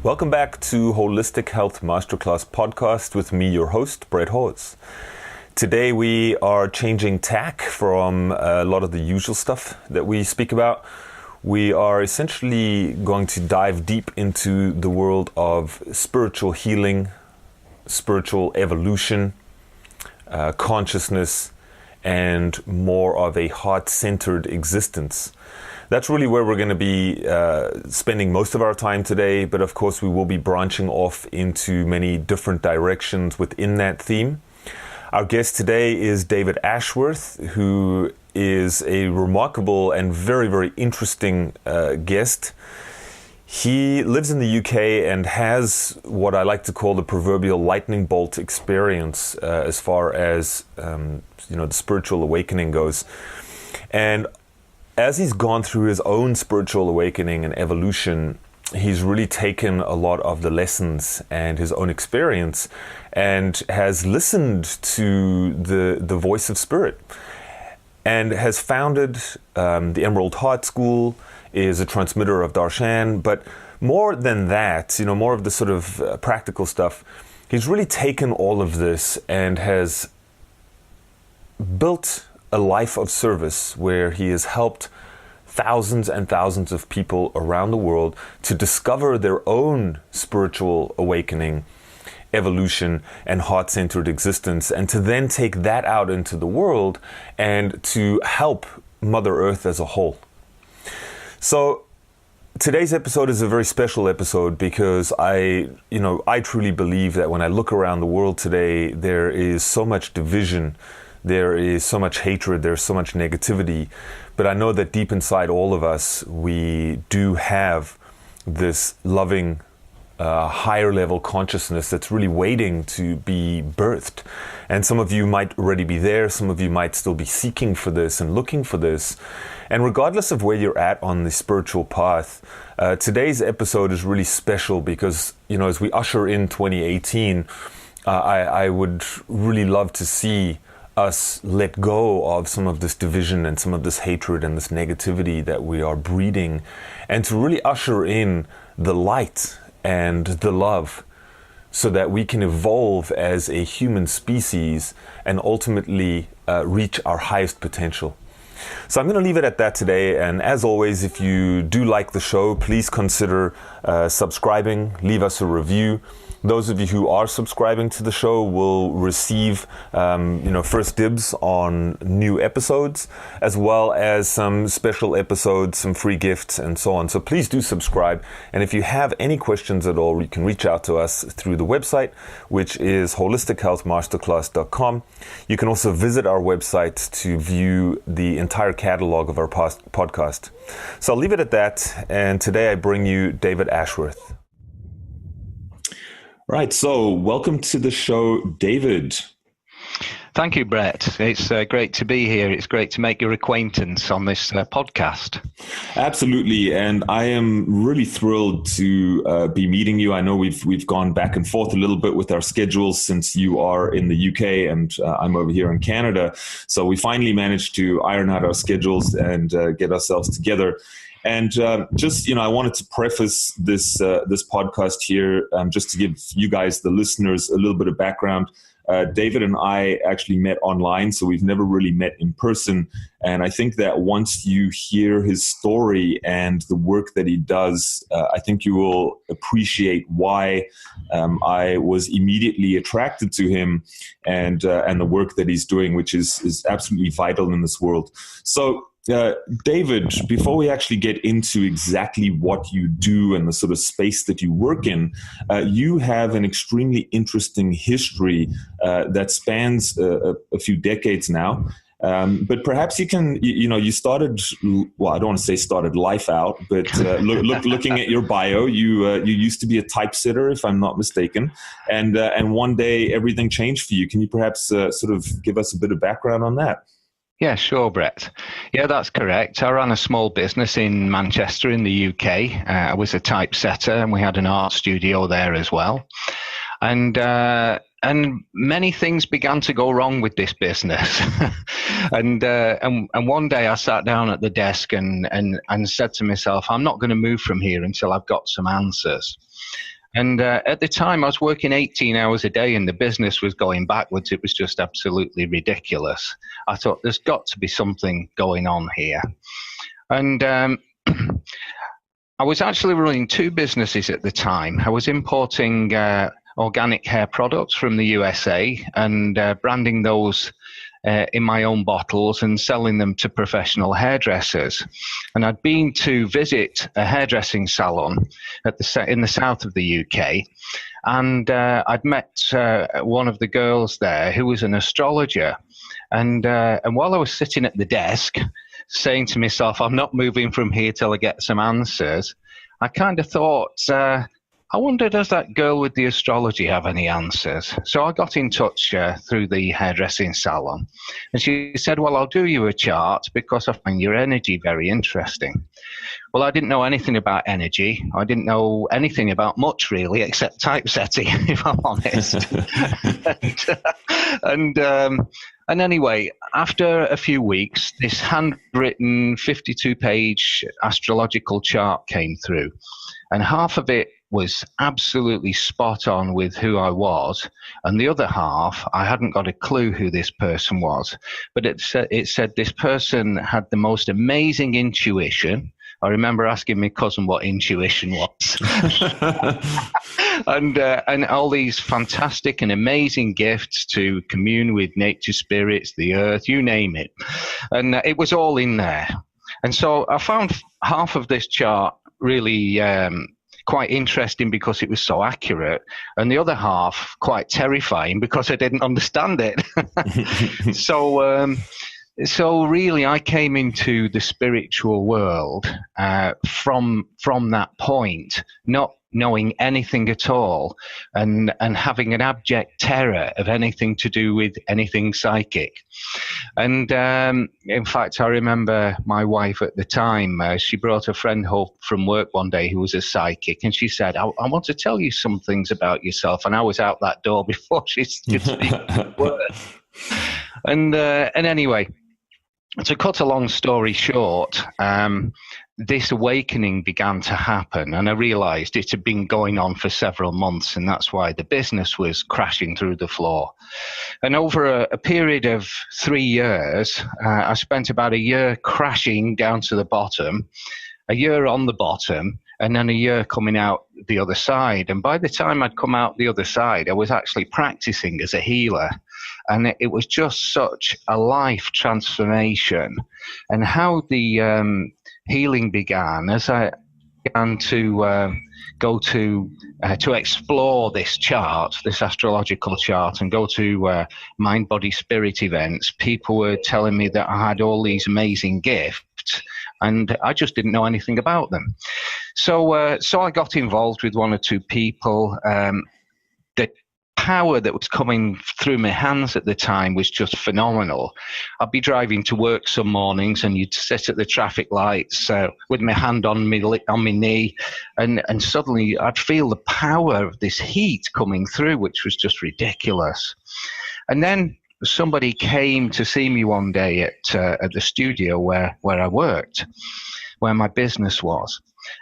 Welcome back to Holistic Health Masterclass podcast with me, your host, Brett Hawes. Today we are changing tack from a lot of the usual stuff that we speak about. We are essentially going to dive deep into the world of spiritual healing, spiritual evolution, consciousness, and more of a heart-centered existence. That's really where we're going to be spending most of our time today, but of course we will be branching off into many different directions within that theme. Our guest today is David Ashworth, who is a remarkable and very, very interesting guest. He lives in the UK and has what I like to call the proverbial lightning bolt experience as far as the spiritual awakening goes. And as he's gone through his own spiritual awakening and evolution, he's really taken a lot of the lessons and his own experience and has listened to the voice of spirit and has founded the Emerald Heart School, is a transmitter of darshan. But more than that, more of the sort of practical stuff, he's really taken all of this and has built a life of service where he has helped thousands and thousands of people around the world to discover their own spiritual awakening, evolution, and heart-centered existence, and to then take that out into the world and to help Mother Earth as a whole. So today's episode is a very special episode because I truly believe that when I look around the world today, there is so much division, there is so much hatred, there's so much negativity. But I know that deep inside all of us, we do have this loving, higher level consciousness that's really waiting to be birthed. And some of you might already be there. Some of you might still be seeking for this and looking for this. And regardless of where you're at on the spiritual path, today's episode is really special because, as we usher in 2018, I would really love to see us let go of some of this division and some of this hatred and this negativity that we are breeding, and to really usher in the light and the love so that we can evolve as a human species and ultimately reach our highest potential. So I'm going to leave it at that today, and as always, if you do like the show, please consider subscribing, leave us a review. Those of you who are subscribing to the show will receive, first dibs on new episodes, as well as some special episodes, some free gifts, and so on. So please do subscribe. And if you have any questions at all, you can reach out to us through the website, which is holistichealthmasterclass.com. You can also visit our website to view the entire catalog of our podcast. So I'll leave it at that. And today I bring you David Ashworth. Right, so welcome to the show, David. Thank you, Brett. It's great to be here. It's great to make your acquaintance on this podcast. Absolutely, and I am really thrilled to be meeting you. I know we've gone back and forth a little bit with our schedules since you are in the UK and I'm over here in Canada. So we finally managed to iron out our schedules and get ourselves together. And I wanted to preface this podcast here just to give you guys, the listeners, a little bit of background. David and I actually met online, so we've never really met in person. And I think that once you hear his story and the work that he does, I think you will appreciate why I was immediately attracted to him and the work that he's doing, which is absolutely vital in this world. So, David, before we actually get into exactly what you do and the sort of space that you work in, you have an extremely interesting history that spans a few decades now. But perhaps you can, you started, well, I don't want to say started life out, but looking at your bio, you used to be a typesetter, if I'm not mistaken, and one day everything changed for you. Can you perhaps sort of give us a bit of background on that? Yeah, sure, Brett. Yeah, that's correct. I ran a small business in Manchester in the UK. I was a typesetter and we had an art studio there as well. And many things began to go wrong with this business. and one day I sat down at the desk and said to myself, I'm not going to move from here until I've got some answers. And at the time, I was working 18 hours a day and the business was going backwards. It was just absolutely ridiculous. I thought, there's got to be something going on here. And I was actually running two businesses at the time. I was importing organic hair products from the USA and branding those in my own bottles and selling them to professional hairdressers. And I'd been to visit a hairdressing salon in the south of the UK, and I'd met one of the girls there who was an astrologer. And while I was sitting at the desk, saying to myself, I'm not moving from here till I get some answers, I kind of thought, I wonder, does that girl with the astrology have any answers? So I got in touch through the hairdressing salon. And she said, well, I'll do you a chart because I find your energy very interesting. Well, I didn't know anything about energy. I didn't know anything about much, really, except typesetting, if I'm honest. And anyway, after a few weeks, this handwritten 52-page astrological chart came through. And half of it was absolutely spot on with who I was. And the other half, I hadn't got a clue who this person was. But it said this person had the most amazing intuition. I remember asking my cousin what intuition was. and all these fantastic and amazing gifts to commune with nature spirits, the earth, you name it. And it was all in there. And so I found half of this chart really quite interesting because it was so accurate, and the other half quite terrifying because I didn't understand it. So really, I came into the spiritual world from that point, not knowing anything at all, and having an abject terror of anything to do with anything psychic. And in fact, I remember my wife at the time, she brought a friend home from work one day who was a psychic, and she said, I want to tell you some things about yourself. And I was out that door before she could speak a word. And anyway, to cut a long story short, this awakening began to happen, and I realized it had been going on for several months, and that's why the business was crashing through the floor. And over a period of 3 years, I spent about a year crashing down to the bottom, a year on the bottom, and then a year coming out the other side. And by the time I'd come out the other side, I was actually practicing as a healer. And it was just such a life transformation. And how the healing began, as I began to go to explore this chart, this astrological chart, and go to mind, body, spirit events, people were telling me that I had all these amazing gifts, and I just didn't know anything about them. So I got involved with one or two people. The power that was coming through my hands at the time was just phenomenal. I'd be driving to work some mornings, and you'd sit at the traffic lights with my hand on my knee, and suddenly I'd feel the power of this heat coming through, which was just ridiculous. And then somebody came to see me one day at the studio where I worked, where my business was,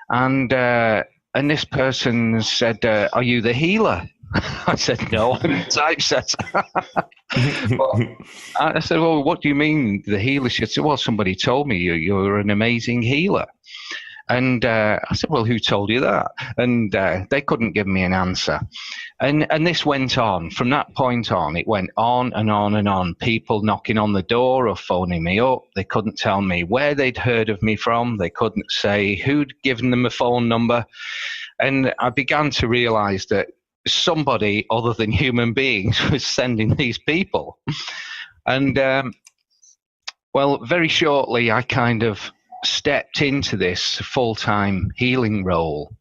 and this person said, "Are you the healer?" I said, "No, I'm a typesetter." I said, "Well, what do you mean, the healer?" She said, "Well, somebody told me you're an amazing healer." And I said, "Well, who told you that?" And they couldn't give me an answer. And this went on. From that point on, it went on and on and on. People knocking on the door or phoning me up. They couldn't tell me where they'd heard of me from. They couldn't say who'd given them a phone number. And I began to realize that somebody other than human beings was sending these people. And, well, very shortly, I kind of stepped into this full-time healing role.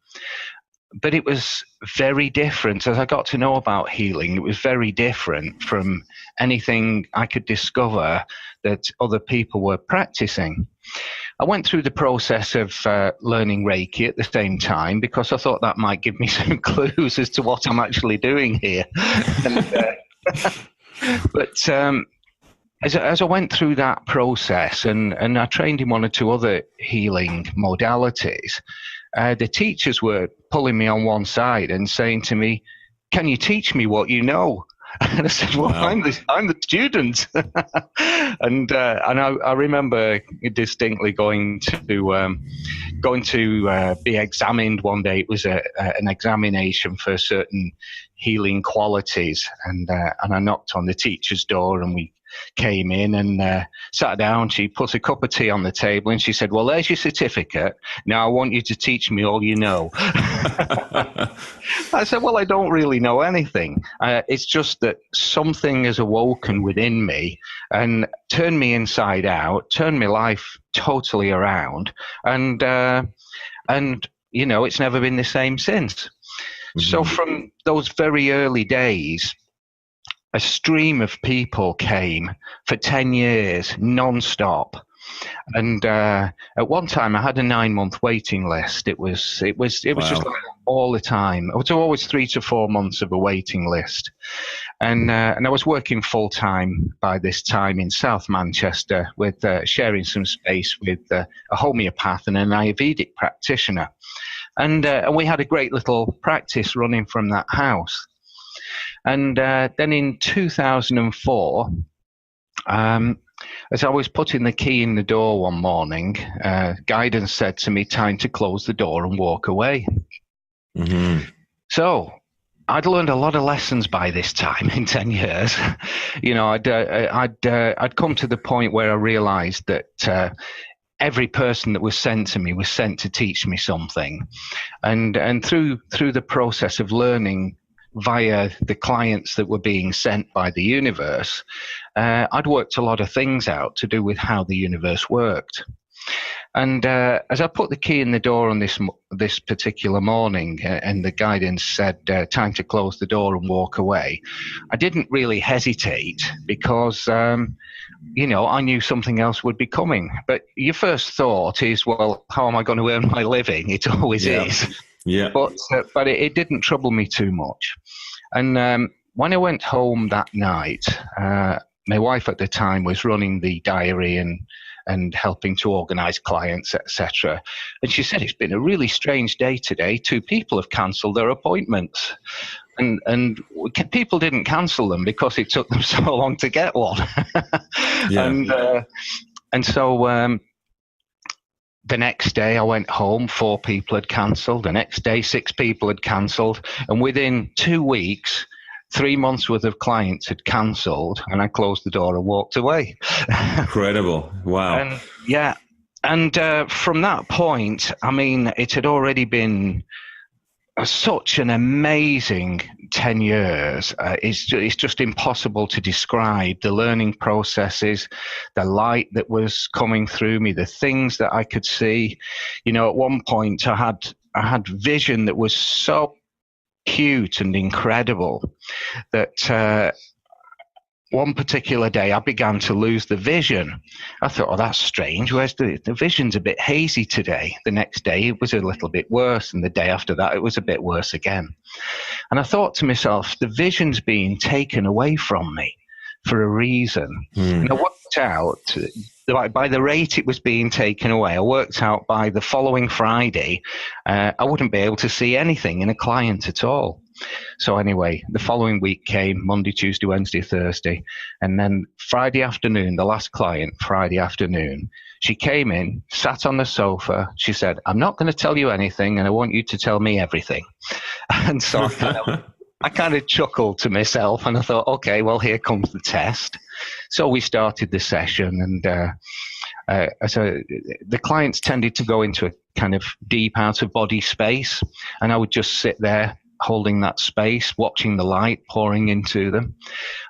But it was very different. As I got to know about healing, it was very different from anything I could discover that other people were practicing. I went through the process of learning Reiki at the same time because I thought that might give me some clues as to what I'm actually doing here. But as I went through that process, and I trained in one or two other healing modalities, the teachers were pulling me on one side and saying to me, "Can you teach me what you know?" And I said, "Well, Wow. I'm the student." and I remember distinctly going to be examined one day. It was an examination for certain healing qualities, and I knocked on the teacher's door, and we came in and sat down. She put a cup of tea on the table, and she said, "Well, there's your certificate. Now I want you to teach me all you know." I said, "Well, I don't really know anything. It's just that something has awoken within me and turned me inside out, turned my life totally around, and it's never been the same since." Mm-hmm. So from those very early days, a stream of people came for 10 years, non-stop. And at one time, I had a 9-month waiting list. It was wow. Just like all the time. It was always 3 to 4 months of a waiting list. And I was working full time by this time in South Manchester, with sharing some space with a homeopath and an Ayurvedic practitioner. And we had a great little practice running from that house. And then in 2004, as I was putting the key in the door one morning, guidance said to me, "Time to close the door and walk away." Mm-hmm. So I'd learned a lot of lessons by this time in 10 years. I'd come to the point where I realized that every person that was sent to me was sent to teach me something. And through the process of learning via the clients that were being sent by the universe, I'd worked a lot of things out to do with how the universe worked. And as I put the key in the door on this particular morning, and the guidance said, "Time to close the door and walk away," I didn't really hesitate, because I knew something else would be coming. But your first thought is, well, how am I going to earn my living? It always is. Yeah. But it didn't trouble me too much. And when I went home that night, my wife at the time was running the diary and helping to organize clients, etc. And she said, "It's been a really strange day today. 2 people have cancelled their appointments." And people didn't cancel them because it took them so long to get one. Yeah. And so the next day I went home, 4 people had cancelled. The next day, 6 people had cancelled. And within 2 weeks, 3 months worth of clients had cancelled, and I closed the door and walked away. Incredible. Wow. And from that point, I mean, it had already been such an amazing 10 years. It's just impossible to describe the learning processes, the light that was coming through me, the things that I could see. At one point I had vision that was so cute and incredible that one particular day I began to lose the vision. I thought, "Oh, that's strange. Where's the vision's a bit hazy today." The next day it was a little bit worse, and the day after that it was a bit worse again. And I thought to myself, the vision's being taken away from me for a reason. And I worked out, by the rate it was being taken away, I worked out by the following Friday, I wouldn't be able to see anything in a client at all. So anyway, the following week came, Monday, Tuesday, Wednesday, Thursday. And then Friday afternoon, the last client, Friday afternoon, she came in, sat on the sofa. She said, "I'm not going to tell you anything, and I want you to tell me everything." And so I kind of chuckled to myself, and I thought, okay, well, here comes the test. So we started the session, and so the clients tended to go into a kind of deep out-of-body space, and I would just sit there holding that space, watching the light pouring into them.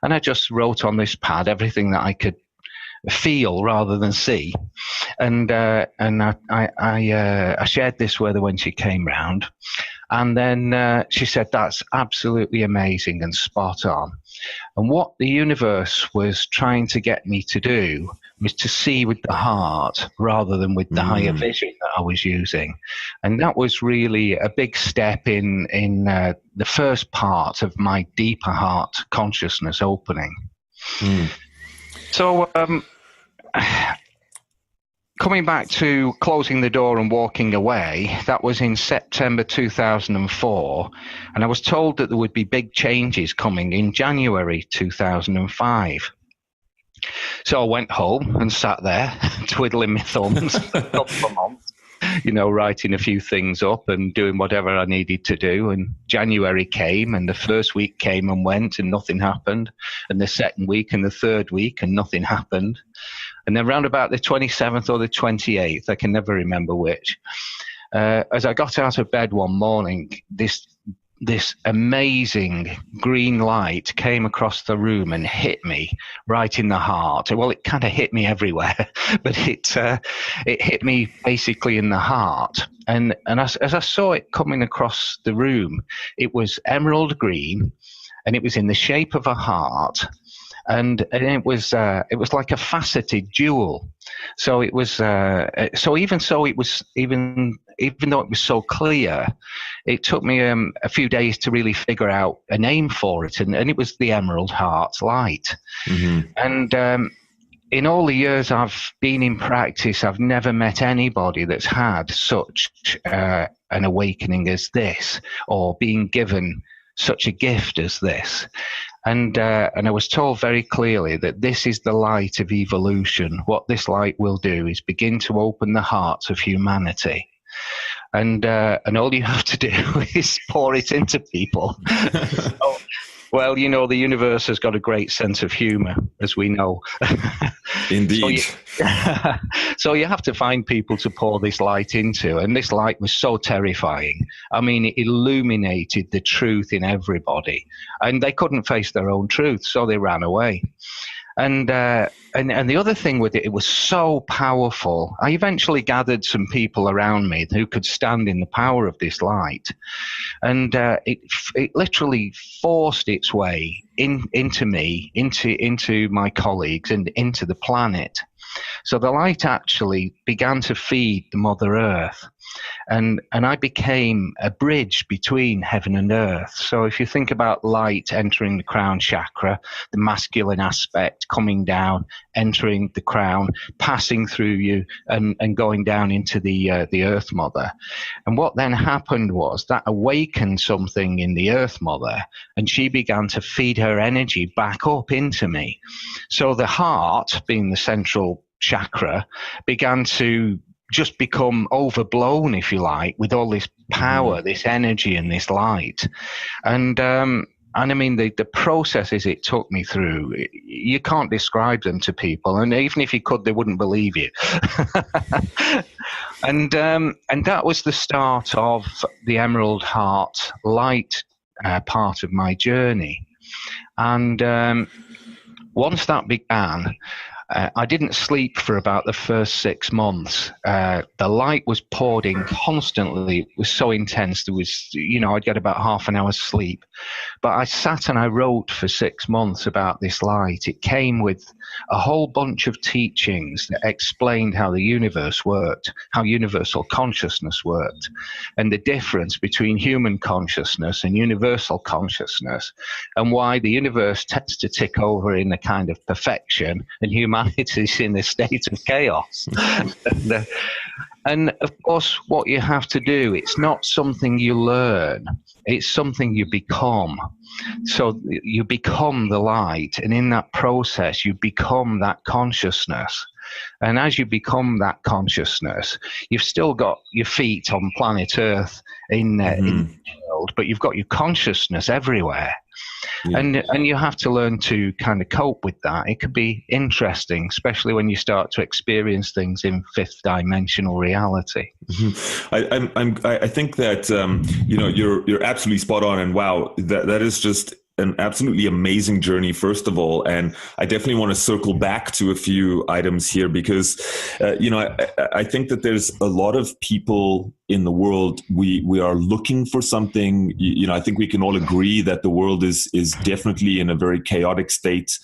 And I just wrote on this pad everything that I could feel rather than see. And I shared this with her when she came round. And then she said, "That's absolutely amazing and spot on." And what the universe was trying to get me to do was to see with the heart rather than with the higher vision that I was using. And that was really a big step in the first part of my deeper heart consciousness opening. So coming back to closing the door and walking away, that was in September 2004. And I was told that there would be big changes coming in January 2005. So I went home and sat there, twiddling my thumbs for a couple of months, writing a few things up and doing whatever I needed to do. And January came, and the first week came and went, and nothing happened. And the second week and the third week, and nothing happened. And then round about the 27th or the 28th, I can never remember which, as I got out of bed one morning, this amazing green light came across the room and hit me right in the heart. Well, it kind of hit me everywhere, but it hit me basically in the heart. And as I saw it coming across the room, it was emerald green, and it was in the shape of a heart. And it was like a faceted jewel. So it was even though it was so clear, it took me a few days to really figure out a name for it, and it was the Emerald Heart Light. Mm-hmm. And in all the years I've been in practice, I've never met anybody that's had such an awakening as this, or being given such a gift as this. And I was told very clearly that this is the light of evolution. What this light will do is begin to open the hearts of humanity. And all you have to do is pour it into people. So, well, the universe has got a great sense of humor, as we know. Indeed. So you have to find people to pour this light into. And this light was so terrifying. I mean, it illuminated the truth in everybody. And they couldn't face their own truth, so they ran away. And the other thing with it, it was so powerful. I eventually gathered some people around me who could stand in the power of this light, and it literally forced its way into me, into my colleagues, and into the planet. So the light actually began to feed the Mother Earth, and I became a bridge between heaven and earth. So if you think about light entering the crown chakra, the masculine aspect coming down, entering the crown, passing through you, and going down into the Earth Mother. And what then happened was that awakened something in the Earth Mother, and she began to feed her energy back up into me. So the heart, being the central chakra, began to just become overblown, if you like, with all this power, this energy, and this light. And I mean, the processes it took me through, you can't describe them to people. And even if you could, they wouldn't believe you. And that was the start of the Emerald Heart Light part of my journey. And once that began, I didn't sleep for about the first 6 months. The light was poured in constantly. It was so intense. There was, I'd get about half an hour's sleep. But I sat and I wrote for 6 months about this light. It came with a whole bunch of teachings that explained how the universe worked, how universal consciousness worked, and the difference between human consciousness and universal consciousness, and why the universe tends to tick over in a kind of perfection and humanity is in a state of chaos. And of course, what you have to do, it's not something you learn, it's something you become. So you become the light, and in that process, you become that consciousness. And as you become that consciousness, you've still got your feet on planet Earth in the world, but you've got your consciousness everywhere. Yeah. And you have to learn to kind of cope with that. It could be interesting, especially when you start to experience things in fifth dimensional reality. Mm-hmm. I think that you're absolutely spot on, and wow, that is just an absolutely amazing journey, first of all. And I definitely want to circle back to a few items here because, I think that there's a lot of people in the world, we are looking for something. I think we can all agree that the world is definitely in a very chaotic state.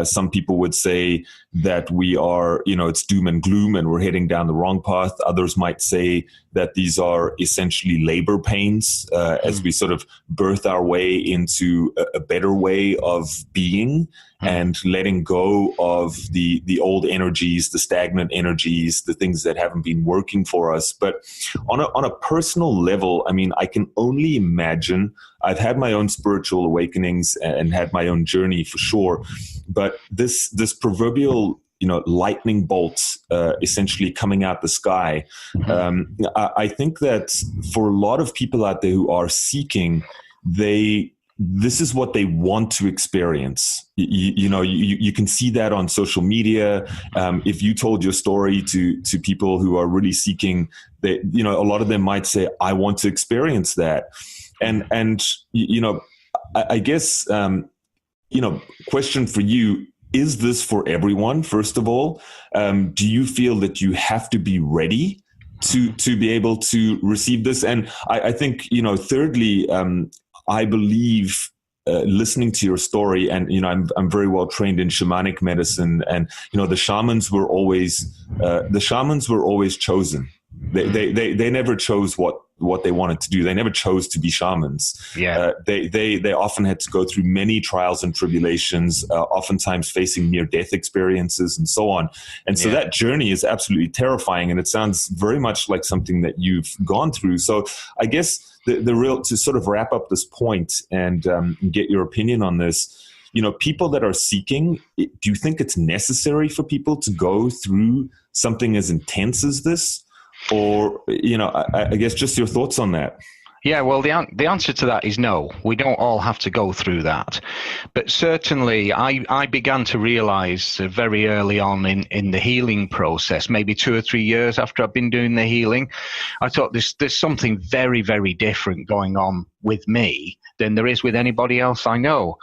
Some people would say that we are, it's doom and gloom and we're heading down the wrong path. Others might say that these are essentially labor pains as we sort of birth our way into a better way of being and letting go of the old energies, the stagnant energies, the things that haven't been working for us. But on a personal level, I mean, I can only imagine. I've had my own spiritual awakenings and had my own journey for sure. But this proverbial, lightning bolt essentially coming out the sky, I think that for a lot of people out there who are seeking, this is what they want to experience. You can see that on social media. If you told your story to people who are really seeking, a lot of them might say, I want to experience that. And I guess, question for you, is this for everyone, first of all? Do you feel that you have to be ready to be able to receive this? And I think, thirdly, I believe listening to your story, and I'm very well trained in shamanic medicine, and the shamans were always chosen. They never chose what they wanted to do. They never chose to be shamans. Yeah. They often had to go through many trials and tribulations, oftentimes facing near-death experiences and so on. And so that journey is absolutely terrifying, and it sounds very much like something that you've gone through. So I guess the real, to sort of wrap up this point and get your opinion on this, people that are seeking, do you think it's necessary for people to go through something as intense as this? Or, I guess just your thoughts on that. Yeah, well, the answer to that is no. We don't all have to go through that. But certainly, I began to realize very early on in the healing process, maybe 2 or 3 years after I've been doing the healing, I thought there's something very, very different going on with me than there is with anybody else I know.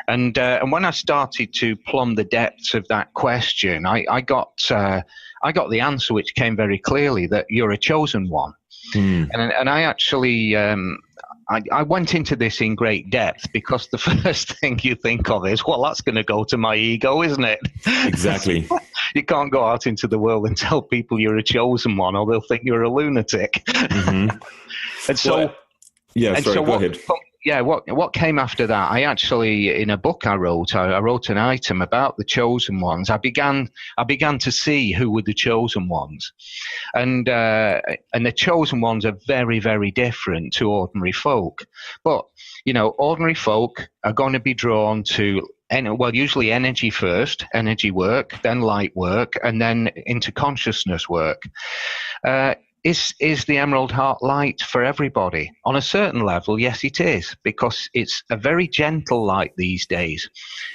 And when I started to plumb the depths of that question, I got the answer, which came very clearly, that you're a chosen one. And I actually, I went into this in great depth because the first thing you think of is, well, that's going to go to my ego, isn't it? Exactly. You can't go out into the world and tell people you're a chosen one, or they'll think you're a lunatic. Mm-hmm. And so, well, go ahead. Yeah, what came after that? I actually, in a book I wrote an item about the chosen ones. I began to see who were the chosen ones, and the chosen ones are very, very different to ordinary folk. But ordinary folk are going to be drawn to usually energy first, energy work, then light work, and then into consciousness work. Is the Emerald Heart light for everybody? On a certain level, yes, it is, because it's a very gentle light these days.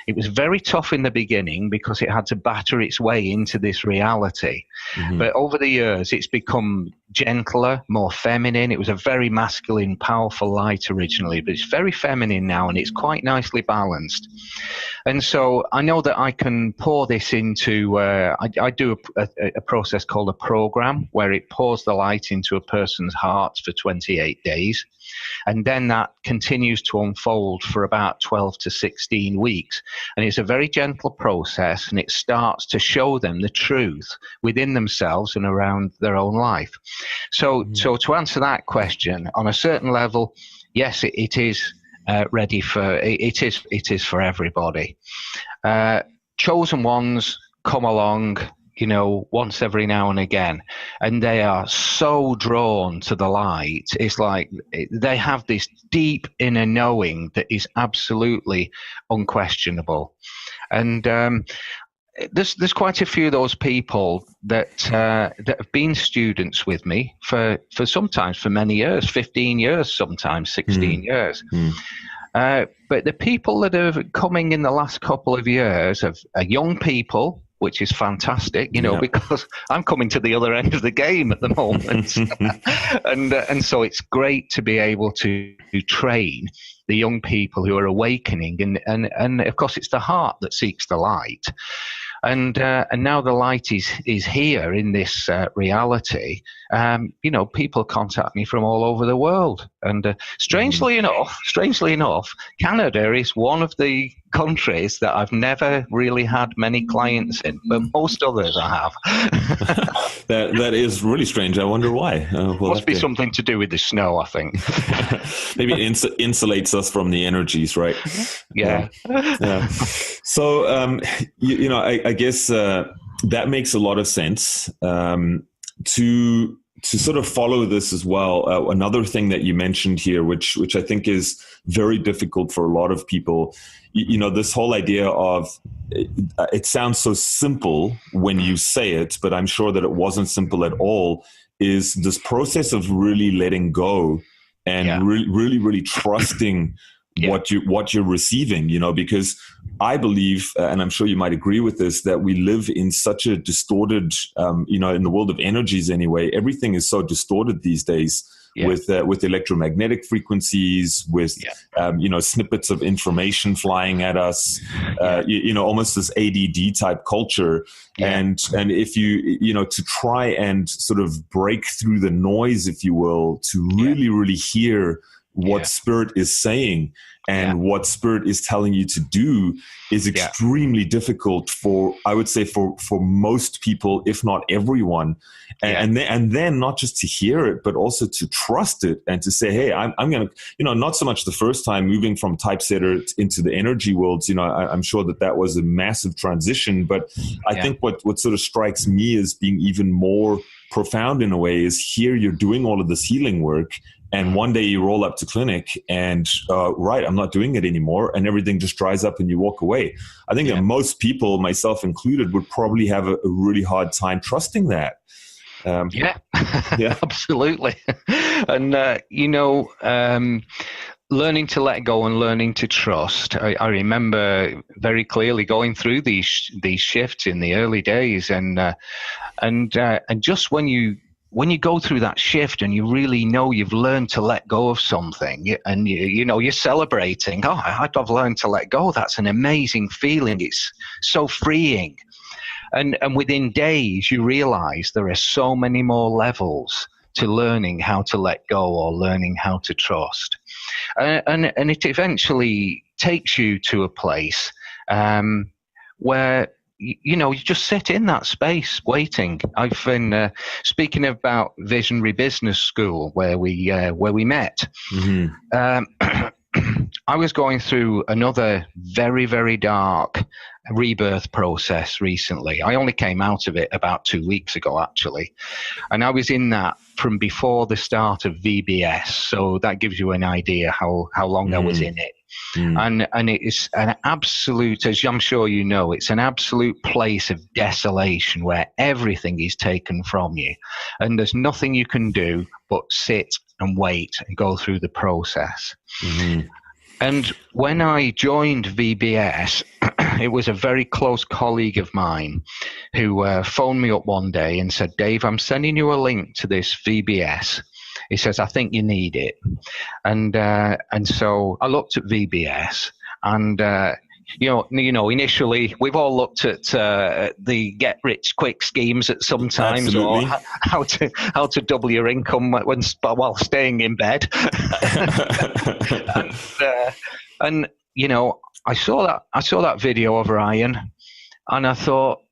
It was very tough in the beginning because it had to batter its way into this reality. Mm-hmm. But over the years, it's become gentler, more feminine. It was a very masculine, powerful light originally, but it's very feminine now, and it's quite nicely balanced. And so I know that I can pour this into, I do a process called a program, where it pours the light into a person's heart for 28 days. And then that continues to unfold for about 12 to 16 weeks. And it's a very gentle process, and it starts to show them the truth within themselves and around their own life. So to answer that question, on a certain level, yes, it is ready for, it is for everybody. Chosen ones come along, once every now and again, and they are so drawn to the light. It's like they have this deep inner knowing that is absolutely unquestionable. And there's quite a few of those people that have been students with me for sometimes for many years, 15 years, sometimes 16 years. But the people that are coming in the last couple of years are young people, which is fantastic, because I'm coming to the other end of the game at the moment. and so it's great to be able to train the young people who are awakening. And of course, it's the heart that seeks the light. and now the light is here in this reality. People contact me from all over the world, and strangely enough, Canada is one of the countries that I've never really had many clients in, but most others I have. That is really strange. I wonder why. Must be something to do with the snow, I think. Maybe it insulates us from the energies, right? Yeah. Yeah. So, I guess that makes a lot of sense. To sort of follow this as well, another thing that you mentioned here, which I think is very difficult for a lot of people, this whole idea of, it sounds so simple when you say it, but I'm sure that it wasn't simple at all, is this process of really letting go and really trusting what you're receiving, because I believe, and I'm sure you might agree with this, that we live in such a distorted, in the world of energies anyway, everything is so distorted these days with electromagnetic frequencies, with, snippets of information flying at us, almost this ADD type culture. Yeah. And if you, to try and sort of break through the noise, if you will, to really hear what spirit is saying and what spirit is telling you to do is extremely difficult I would say for most people, if not everyone. And then not just to hear it, but also to trust it and to say, hey, I'm going to, not so much the first time moving from typesetter into the energy worlds, I'm sure that was a massive transition, but I think what sort of strikes me as being even more profound in a way is here you're doing all of this healing work, and one day you roll up to clinic and, I'm not doing it anymore, and everything just dries up and you walk away. I think that most people, myself included, would probably have a really hard time trusting that. Absolutely. And, learning to let go and learning to trust. I remember very clearly going through these shifts in the early days, and just when you go through that shift and you really know you've learned to let go of something, and you're celebrating, I've learned to let go. That's an amazing feeling. It's so freeing. And within days, you realize there are so many more levels to learning how to let go or learning how to trust. And it eventually takes you to a place where you just sit in that space waiting. I've been speaking about Visionary Business School where we met. Mm-hmm. I was going through another very, very dark rebirth process recently. I only came out of it about 2 weeks ago, actually. And I was in that from before the start of VBS. So that gives you an idea how long I was in it. Mm. And it is an absolute, as I'm sure you know, it's an absolute place of desolation where everything is taken from you. And there's nothing you can do but sit and wait and go through the process. Mm-hmm. And when I joined VBS, it was a very close colleague of mine who phoned me up one day and said, Dave, I'm sending you a link to this VBS. He says, I think you need it. And so I looked at VBS and, initially we've all looked at the get rich quick schemes at some times. Absolutely. Or how to double your income while staying in bed. and I saw that video of Ryan, and I thought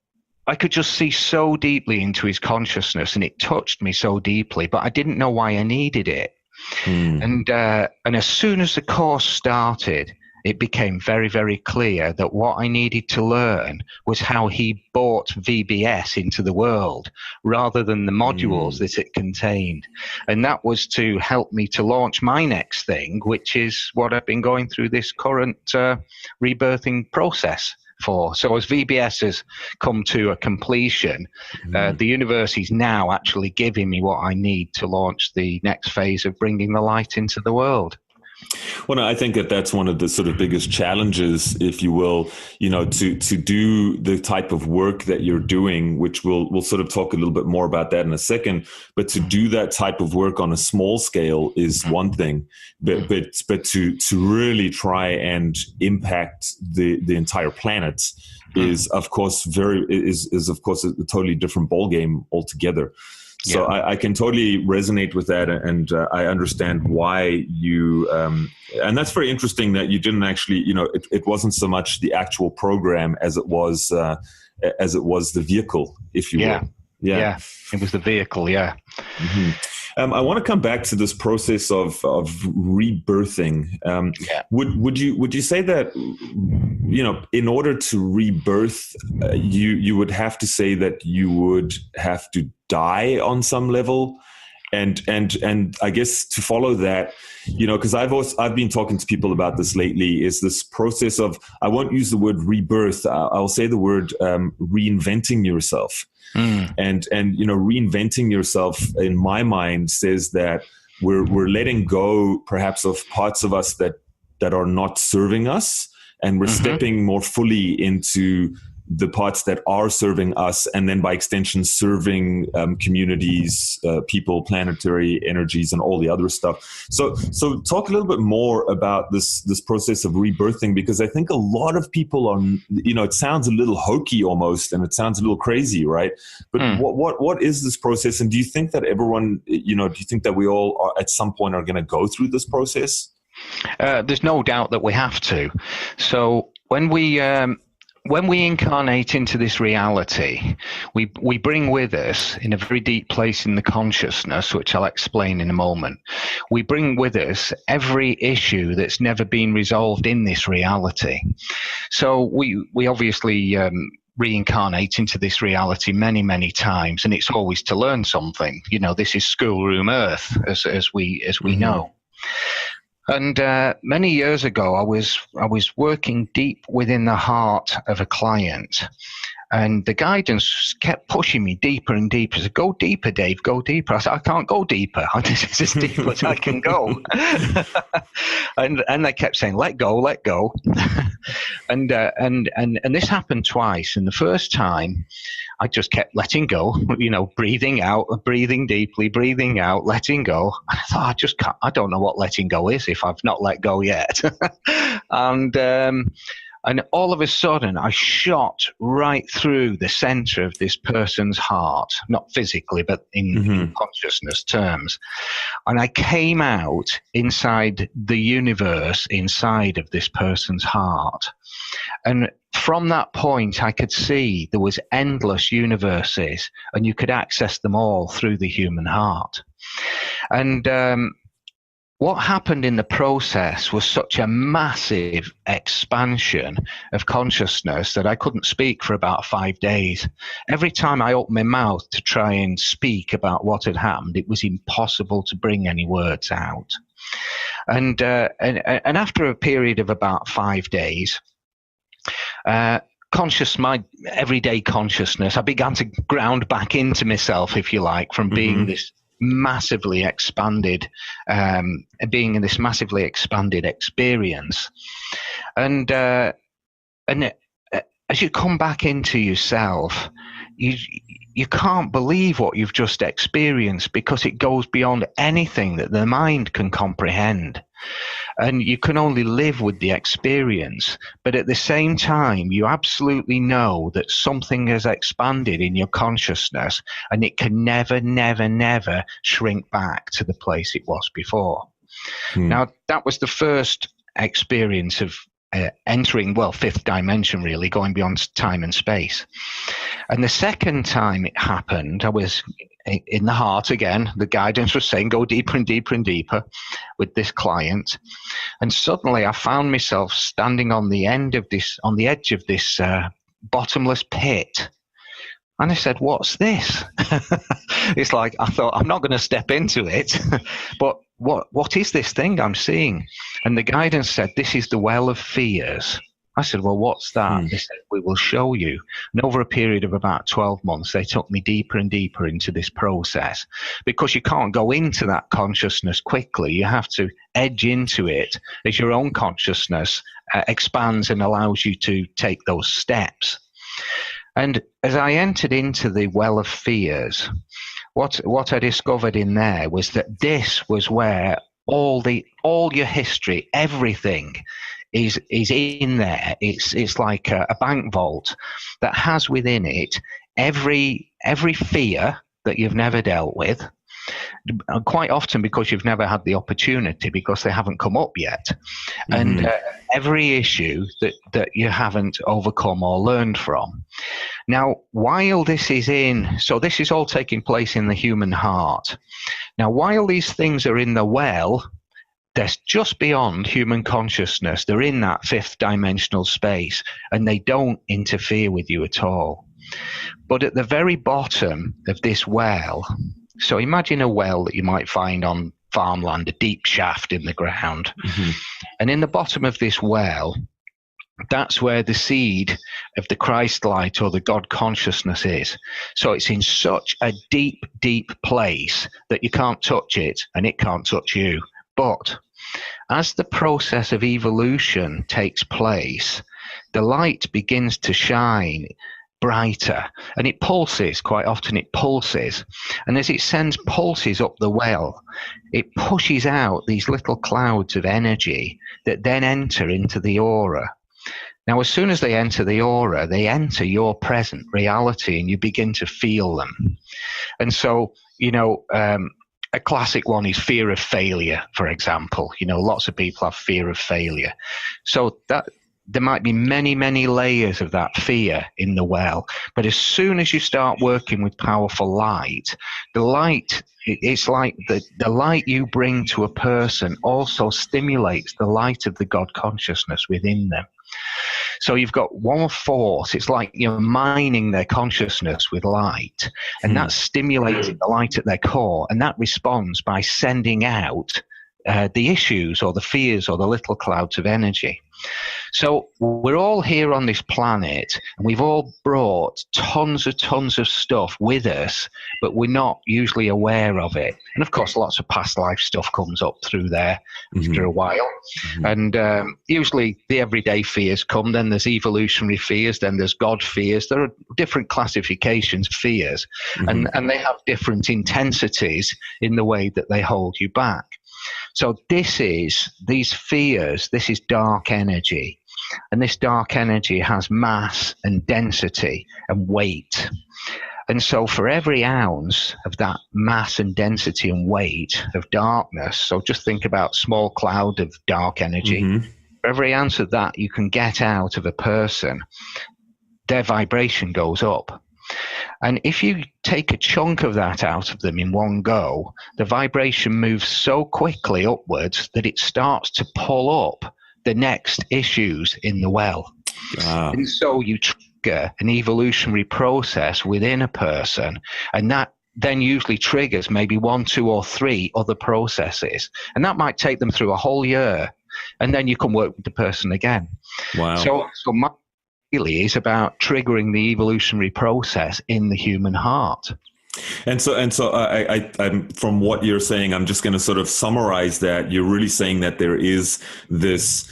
I could just see so deeply into his consciousness, and it touched me so deeply, but I didn't know why I needed it. And as soon as the course started, it became very, very clear that what I needed to learn was how he brought VBS into the world rather than the modules that it contained. And that was to help me to launch my next thing, which is what I've been going through this current rebirthing process for. So as VBS has come to a completion, the universe is now actually giving me what I need to launch the next phase of bringing the light into the world. Well, I think that's one of the sort of biggest challenges, if you will, to do the type of work that you're doing, which we'll sort of talk a little bit more about that in a second. But to do that type of work on a small scale is one thing, but to really try and impact the entire planet, is of course is of course a totally different ballgame altogether. So I can totally resonate with that, and I understand why you. And that's very interesting that you didn't actually, it wasn't so much the actual program as it was the vehicle, if you will. Yeah, it was the vehicle. Yeah. Mm-hmm. I want to come back to this process of rebirthing. Would you say that in order to rebirth, you would have to say that you would have to die on some level, and I guess to follow that, because I've been talking to people about this lately, is this process of, I won't use the word rebirth, I'll say the word reinventing yourself. And reinventing yourself, in my mind, says that we're letting go perhaps of parts of us that are not serving us, and we're stepping more fully into the parts that are serving us, and then by extension serving communities, people, planetary energies, and all the other stuff. So talk a little bit more about this process of rebirthing, because I think a lot of people are, it sounds a little hokey almost, and it sounds a little crazy, right? But what is this process, and do you think that everyone, do you think that we all are, at some point, are going to go through this process? There's no doubt that we have to. So when we incarnate into this reality, we bring with us, in a very deep place in the consciousness, which I'll explain in a moment, we bring with us every issue that's never been resolved in this reality. So we obviously reincarnate into this reality many, many times, and it's always to learn something. This is schoolroom earth, as we know. And many years ago, I was working deep within the heart of a client, and the guidance kept pushing me deeper and deeper. He said, "Go deeper, Dave. Go deeper." I said, "I can't go deeper. This is as deep as I can go." and they kept saying, "Let go, let go." and this happened twice. And the first time, I just kept letting go, breathing out, breathing deeply, breathing out, letting go. I thought, I don't know what letting go is if I've not let go yet. And all of a sudden, I shot right through the center of this person's heart, not physically, but in consciousness terms. And I came out inside the universe, inside of this person's heart. And from that point, I could see there was endless universes, and you could access them all through the human heart. And what happened in the process was such a massive expansion of consciousness that I couldn't speak for about 5 days. Every time I opened my mouth to try and speak about what had happened, it was impossible to bring any words out. And after a period of about 5 days, my everyday consciousness, I began to ground back into myself, if you like, from being this massively expanded, being in this massively expanded experience. And as you come back into yourself, you can't believe what you've just experienced, because it goes beyond anything that the mind can comprehend. And you can only live with the experience. But at the same time, you absolutely know that something has expanded in your consciousness, and it can never, never, never shrink back to the place it was before. Now, that was the first experience of entering, fifth dimension, really, going beyond time and space. And the second time it happened, I was in the heart again. The guidance was saying, go deeper and deeper and deeper with this client. And suddenly I found myself standing on the edge of this bottomless pit. And I said, "What's this?" It's like, I thought, I'm not going to step into it, but what is this thing I'm seeing? And the guidance said, "This is the well of fears." I said, "Well, what's that?" They said, "We will show you." And over a period of about 12 months, they took me deeper and deeper into this process, because you can't go into that consciousness quickly. You have to edge into it as your own consciousness expands and allows you to take those steps. And as I entered into the well of fears, what I discovered in there was that this was where all your history, everything is in there. It's like a bank vault that has within it every fear that you've never dealt with, quite often because you've never had the opportunity, because they haven't come up yet, and every issue that you haven't overcome or learned from. Now, while this is all taking place in the human heart. Now, while these things are in the well, they're just beyond human consciousness. They're in that fifth dimensional space, and they don't interfere with you at all. But at the very bottom of this well, so imagine a well that you might find on farmland, a deep shaft in the ground. And in the bottom of this well, that's where the seed of the Christ light or the God consciousness is. So it's in such a deep, deep place that you can't touch it and it can't touch you. But as the process of evolution takes place, the light begins to shine brighter, and it pulses. Quite often it pulses, and as it sends pulses up the well, it pushes out these little clouds of energy that then enter into the aura. Now, as soon as they enter the aura, they enter your present reality, and you begin to feel them. And so, a classic one is fear of failure, for example. Lots of people have fear of failure. So that there might be many, many layers of that fear in the well. But as soon as you start working with powerful light, it's like the light you bring to a person also stimulates the light of the God consciousness within them. So you've got one force. It's like you're mining their consciousness with light, and that's stimulating the light at their core, and that responds by sending out the issues or the fears or the little clouds of energy. So we're all here on this planet, and we've all brought tons of stuff with us, but we're not usually aware of it. And of course, lots of past life stuff comes up through there after a while. And usually the everyday fears come, then there's evolutionary fears, then there's God fears. There are different classifications of fears, and they have different intensities in the way that they hold you back. So these fears, this is dark energy. And this dark energy has mass and density and weight. And so for every ounce of that mass and density and weight of darkness, so just think about small cloud of dark energy, for every ounce of that you can get out of a person, their vibration goes up. And if you take a chunk of that out of them in one go, the vibration moves so quickly upwards that it starts to pull up the next issues in the well. And so you trigger an evolutionary process within a person, and that then usually triggers maybe 1, 2, or 3 other processes. And that might take them through a whole year, and then you can work with the person again. Wow. So my really is about triggering the evolutionary process in the human heart. And so I'm from what you're saying, I'm just going to sort of summarize that. You're really saying that there is this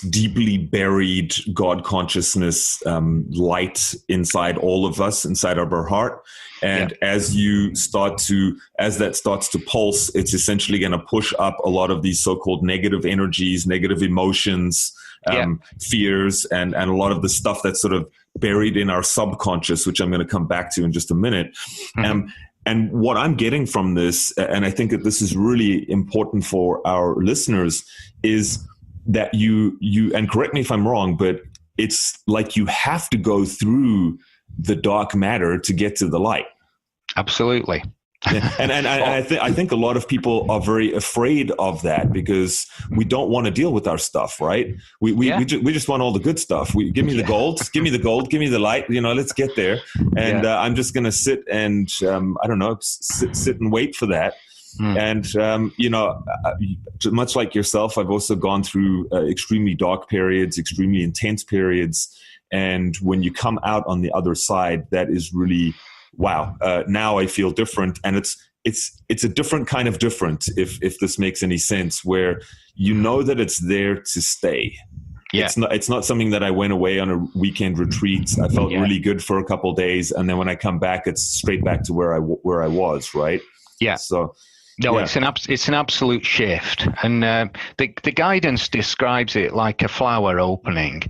deeply buried God consciousness light inside all of us, inside of our heart. And as that starts to pulse, it's essentially going to push up a lot of these so-called negative energies, negative emotions, fears, and a lot of the stuff that's sort of buried in our subconscious, which I'm going to come back to in just a minute. And what I'm getting from this, and I think that this is really important for our listeners, is that you and correct me if I'm wrong, but it's like you have to go through the dark matter to get to the light. Absolutely. And I think a lot of people are very afraid of that because we don't want to deal with our stuff, right? We just want all the good stuff. Give me the gold, give me the light. Let's get there. And I'm just going to sit and sit and wait for that. And much like yourself, I've also gone through extremely dark periods, extremely intense periods. And when you come out on the other side, that is really wow. Now I feel different, and it's a different kind of different. If this makes any sense, where you know that it's there to stay. Yeah. It's not something that I went away on a weekend retreat. I felt really good for a couple of days, and then when I come back, it's straight back to where I was. Right. Yeah. So No, Yeah. it's an absolute shift, and the guidance describes it like a flower opening,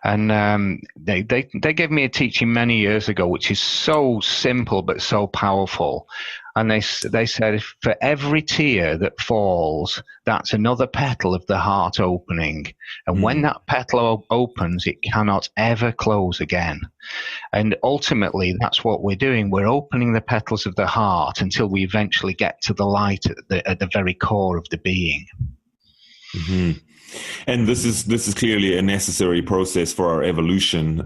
and they gave me a teaching many years ago, which is so simple but so powerful. And they said, for every tear that falls, that's another petal of the heart opening, and when that petal opens, it cannot ever close again. And ultimately, that's what we're doing. We're opening the petals of the heart until we eventually get to the light at the very core of the being. Mm-hmm. And this is clearly a necessary process for our evolution,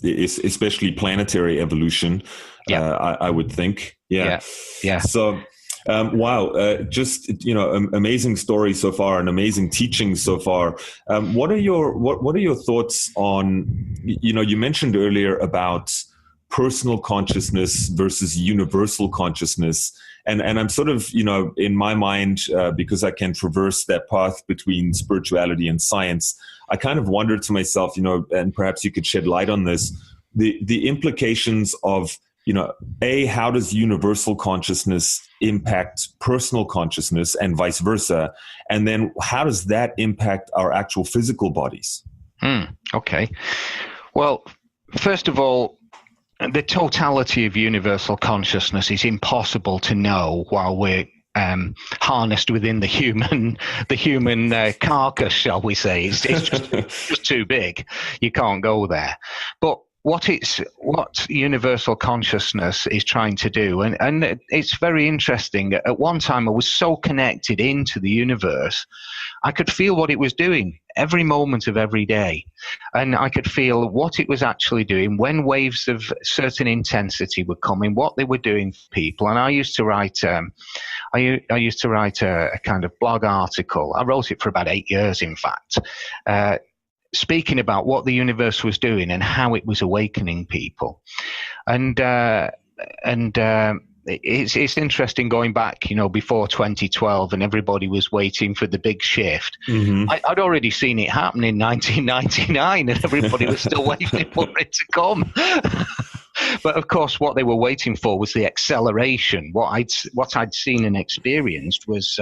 especially planetary evolution. Yeah. I would think. Yeah. Yeah. So, wow, just amazing story so far, and amazing teaching so far. What are your thoughts on? You mentioned earlier about personal consciousness versus universal consciousness. And I'm sort of, in my mind, because I can traverse that path between spirituality and science, I kind of wonder to myself, and perhaps you could shed light on this, the implications of, how does universal consciousness impact personal consciousness and vice versa? And then how does that impact our actual physical bodies? Okay. Well, first of all, the totality of universal consciousness is impossible to know while we're harnessed within the human carcass, shall we say. It's just too big. You can't go there. But what universal consciousness is trying to do, and it's very interesting. At one time, I was so connected into the universe, I could feel what it was doing every moment of every day, and I could feel what it was actually doing when waves of certain intensity were coming, what they were doing for people. And I used to write a kind of blog article. I wrote it for about 8 years, in fact, speaking about what the universe was doing and how it was awakening people. And it's interesting going back, before 2012, and everybody was waiting for the big shift. Mm-hmm. I'd already seen it happen in 1999, and everybody was still waiting for it to come. But of course, what they were waiting for was the acceleration. What I'd seen and experienced was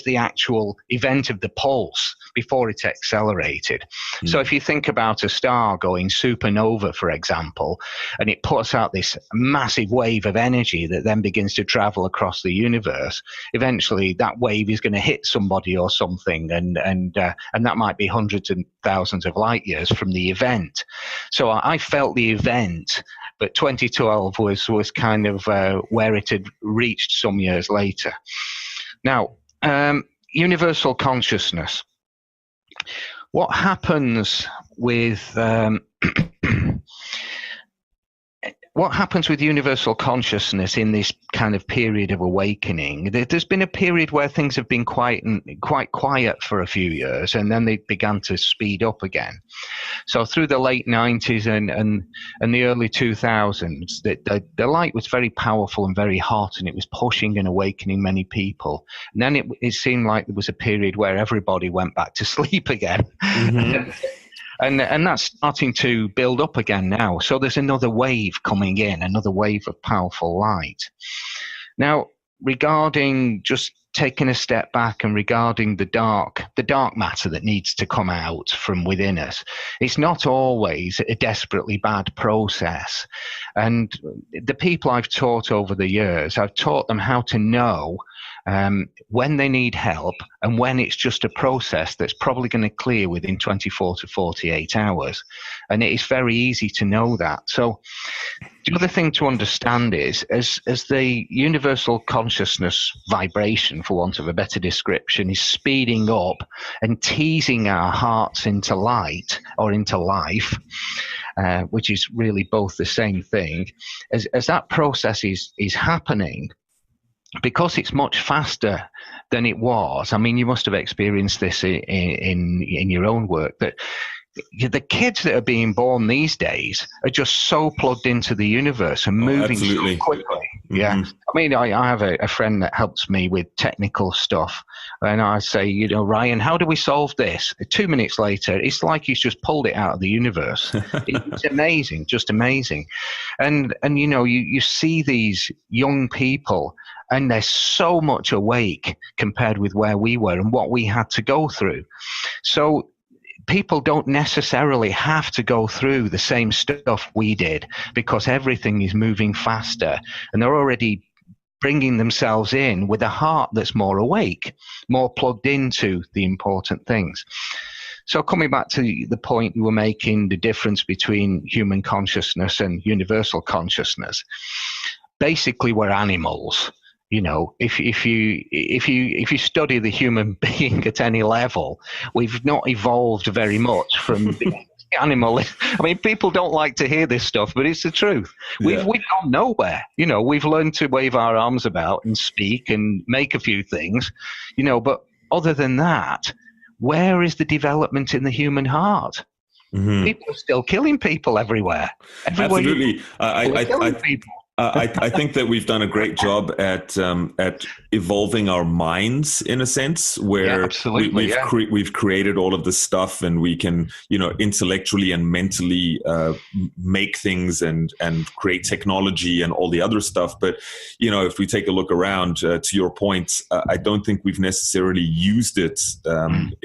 the actual event of the pulse before it accelerated. Mm. So if you think about a star going supernova, for example, and it puts out this massive wave of energy that then begins to travel across the universe, eventually that wave is going to hit somebody or something, and that might be hundreds and thousands of light years from the event. So I felt the event, but 2012 was kind of where it had reached some years later. Now, universal consciousness. What happens with universal consciousness in this kind of period of awakening? There's been a period where things have been quite quiet for a few years, and then they began to speed up again. So through the late 90s and the early 2000s, the light was very powerful and very hot, and it was pushing and awakening many people. And then it seemed like there was a period where everybody went back to sleep again. Mm-hmm. And that's starting to build up again now. So there's another wave coming in, another wave of powerful light. Now, regarding just taking a step back and regarding the dark matter that needs to come out from within us, it's not always a desperately bad process. And the people I've taught over the years, I've taught them how to know when they need help and when it's just a process that's probably going to clear within 24 to 48 hours. And it is very easy to know that. So the other thing to understand is, as the universal consciousness vibration, for want of a better description, is speeding up and teasing our hearts into light or into life, which is really both the same thing, as that process is happening, because it's much faster than it was. I mean, you must have experienced this in your own work, that the kids that are being born these days are just so plugged into the universe and moving so quickly. Yeah. I mean, I have a friend that helps me with technical stuff, and I say, you know, Ryan, how do we solve this? 2 minutes later, it's like he's just pulled it out of the universe. It's amazing, just amazing. And you know, you see these young people, and they're so much awake compared with where we were and what we had to go through. So people don't necessarily have to go through the same stuff we did, because everything is moving faster, and they're already bringing themselves in with a heart that's more awake, more plugged into the important things. So coming back to the point you were making, the difference between human consciousness and universal consciousness, basically we're animals. You know, if you study the human being at any level, we've not evolved very much from the animal. I mean, people don't like to hear this stuff, but it's the truth. We've gone nowhere. You know, we've learned to wave our arms about and speak and make a few things, you know, but other than that, where is the development in the human heart? People are still killing people everywhere. Absolutely. People. I think that we've done a great job at evolving our minds, in a sense, where we've created all of this stuff, and we can, you know, intellectually and mentally make things and create technology and all the other stuff. But, you know, if we take a look around, to your point, I don't think we've necessarily used it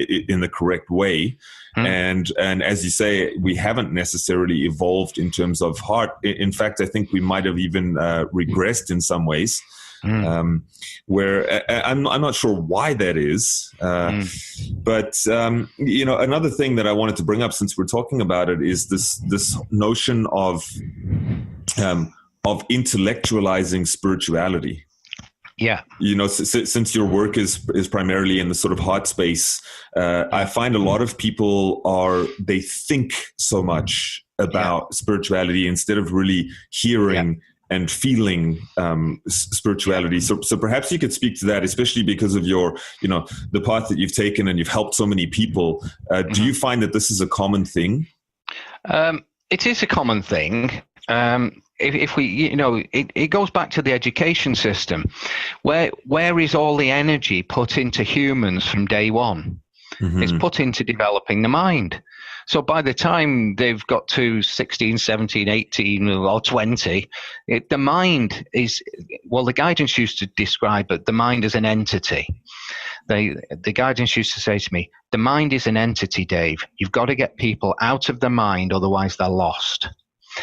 in the correct way. And as you say, we haven't necessarily evolved in terms of heart. In fact, I think we might have even regressed in some ways, where I'm not sure why that is. But you know, another thing that I wanted to bring up, since we're talking about it, is this notion of intellectualizing spirituality. Yeah. You know, since your work is primarily in the sort of heart space, I find a lot of people they think so much about spirituality instead of really hearing and feeling spirituality. So perhaps you could speak to that, especially because of your, you know, the path that you've taken and you've helped so many people. Do you find that this is a common thing? It is a common thing. If we, you know, it goes back to the education system. Where is all the energy put into humans from day one? It's put into developing the mind. So by the time they've got to 16, 17, 18 or 20, the mind is, well, the guidance used to describe it, the mind as an entity. The guidance used to say to me, the mind is an entity, Dave. You've got to get people out of the mind, otherwise they're lost.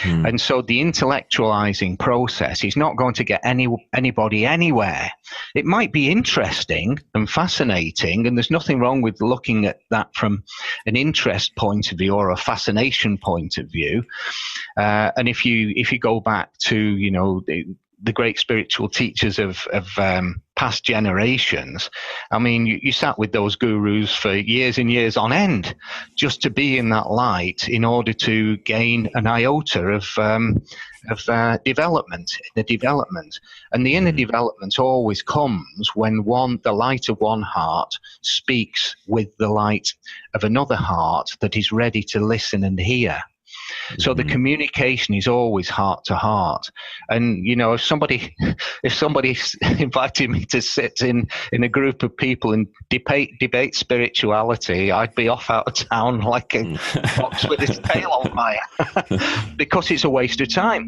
And so the intellectualizing process is not going to get anybody anywhere. It might be interesting and fascinating, and there's nothing wrong with looking at that from an interest point of view or a fascination point of view. And if you go back to, you know, the great spiritual teachers of past generations, I mean, you sat with those gurus for years and years on end just to be in that light in order to gain an iota of development, inner development. And the inner development always comes when the light of one heart speaks with the light of another heart that is ready to listen and hear. So the communication is always heart to heart. And, you know, if somebody invited me to sit in a group of people and debate spirituality, I'd be off out of town like a fox with its tail on fire, because it's a waste of time.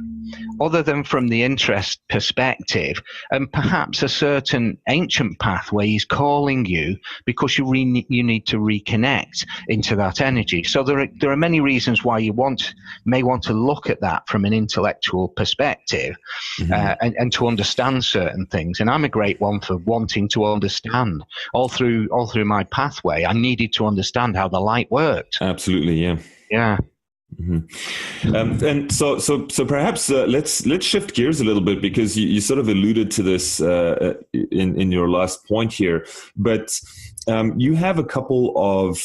Other than from the interest perspective, and perhaps a certain ancient pathway is calling you because you need to reconnect into that energy. So there are many reasons why you may want to look at that from an intellectual perspective, and to understand certain things. And I'm a great one for wanting to understand. All through my pathway, I needed to understand how the light worked. Absolutely, yeah. Yeah. And so perhaps let's shift gears a little bit, because you sort of alluded to this in your last point here. But you have a couple of,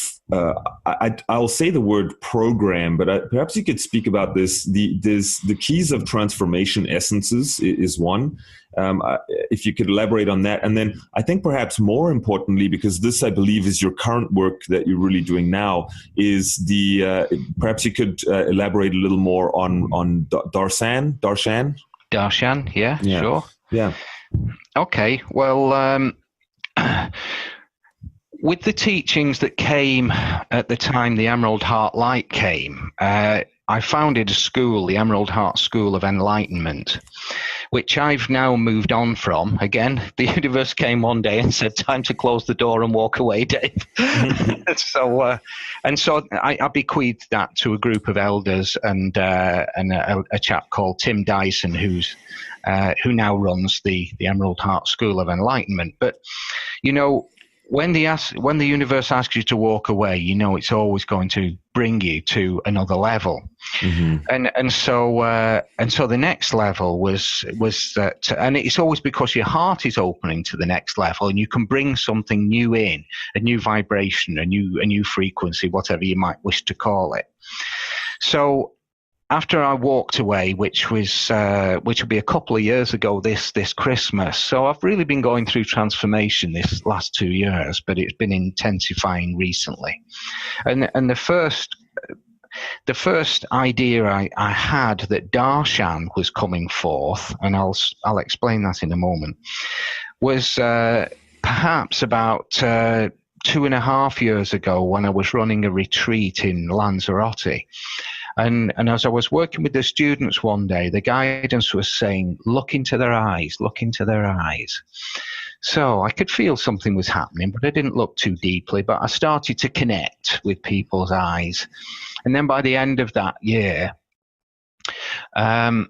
I'll say the word program, but perhaps you could speak about this. The keys of transformation essences is one. If you could elaborate on that. And then I think perhaps more importantly, because this, I believe, is your current work that you're really doing now, is perhaps you could elaborate a little more on darshan? Darshan, yeah, sure. Yeah. Okay, well, with the teachings that came at the time the Emerald Heart Light came, I founded a school, the Emerald Heart School of Enlightenment, which I've now moved on from. Again, the universe came one day and said, time to close the door and walk away, Dave. So I bequeathed that to a group of elders and a chap called Tim Dyson, who now runs the Emerald Heart School of Enlightenment. But, you know, when the universe asks you to walk away, you know it's always going to bring you to another level. Mm-hmm. And so the next level was that, and it's always because your heart is opening to the next level, and you can bring something new in, a new vibration, a new frequency, whatever you might wish to call it. So after I walked away, which will be a couple of years ago this Christmas, so I've really been going through transformation this last 2 years, but it's been intensifying recently. And the first idea I had that darshan was coming forth, and I'll explain that in a moment, was perhaps about 2.5 years ago when I was running a retreat in Lanzarote. And as I was working with the students one day, the guidance was saying, look into their eyes, look into their eyes. So I could feel something was happening, but I didn't look too deeply, but I started to connect with people's eyes. And then by the end of that year, I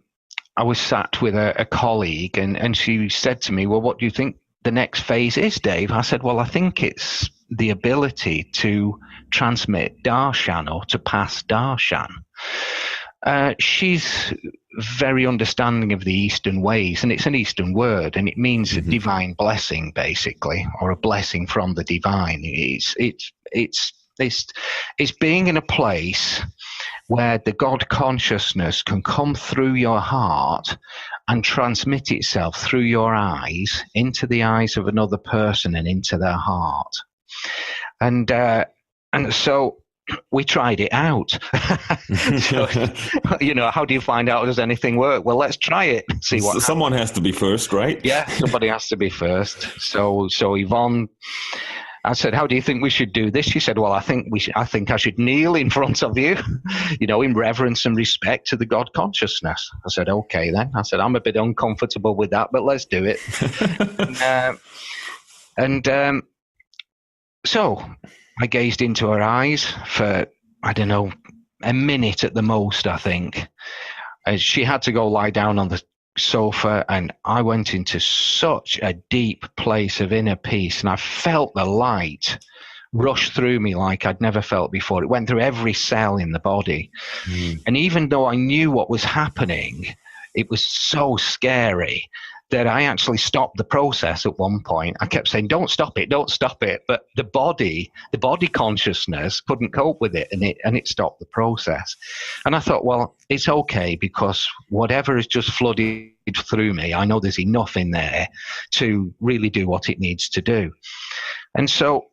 was sat with a colleague, and she said to me, well, what do you think the next phase is, Dave? I said, well, I think it's the ability to transmit darshan, or to pass darshan. She's very understanding of the Eastern ways, and it's an Eastern word, and it means a divine blessing, basically, or a blessing from the divine. It's being in a place where the God consciousness can come through your heart and transmit itself through your eyes into the eyes of another person and into their heart. And so we tried it out. So, you know, how do you find out does anything work? Well, let's try it. See what someone has to be first, right? Yeah, somebody has to be first. So Yvonne, I said, how do you think we should do this? She said, well, I think I should kneel in front of you, you know, in reverence and respect to the God consciousness. I said, okay, then. I said, I'm a bit uncomfortable with that, but let's do it. So I gazed into her eyes for, I don't know, a minute at the most, I think. She had to go lie down on the sofa, and I went into such a deep place of inner peace, and I felt the light rush through me like I'd never felt before. It went through every cell in the body. And even though I knew what was happening, it was so scary that I actually stopped the process at one point. I kept saying, don't stop it. But the body consciousness couldn't cope with it, and it stopped the process. And I thought, well, it's okay, because whatever is just flooded through me, I know there's enough in there to really do what it needs to do. And so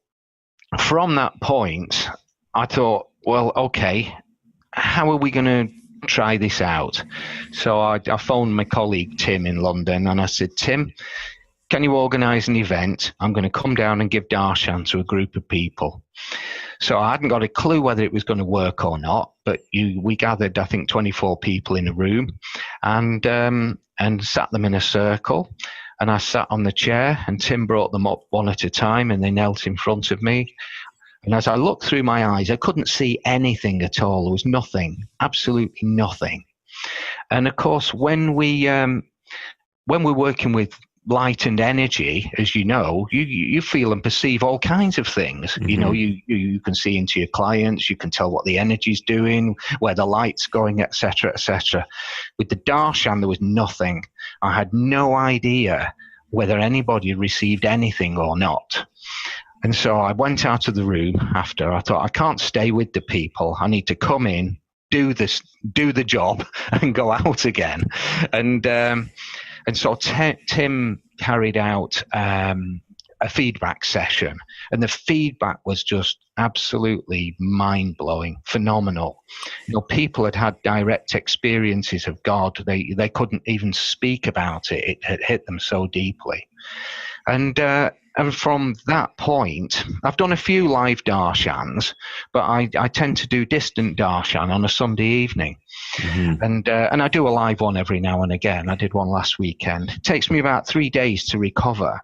from that point, I thought, well, okay, how are we going to try this out? So I phoned my colleague Tim in London, and I said, Tim, can you organise an event? I'm going to come down and give darshan to a group of people. So I hadn't got a clue whether it was going to work or not, but we gathered, I think, 24 people in a room, and sat them in a circle. And I sat on the chair, and Tim brought them up one at a time, and they knelt in front of me. And as I looked through my eyes, I couldn't see anything at all. There was nothing, absolutely nothing. And of course, when we're working with light and energy, as you know, you feel and perceive all kinds of things. You know, you can see into your clients, you can tell what the energy's doing, where the light's going, etc., etc. With the darshan, there was nothing. I had no idea whether anybody had received anything or not. And so I went out of the room after. I thought, I can't stay with the people. I need to come in, do the job, and go out again. And so Tim carried out a feedback session, and the feedback was just absolutely mind-blowing, phenomenal. People had direct experiences of God. They couldn't even speak about it. It had hit them so deeply. And from that point, I've done a few live darshans, but I tend to do distant darshan on a Sunday evening. Mm-hmm. And I do a live one every now and again. I did one last weekend. It takes me about 3 days to recover.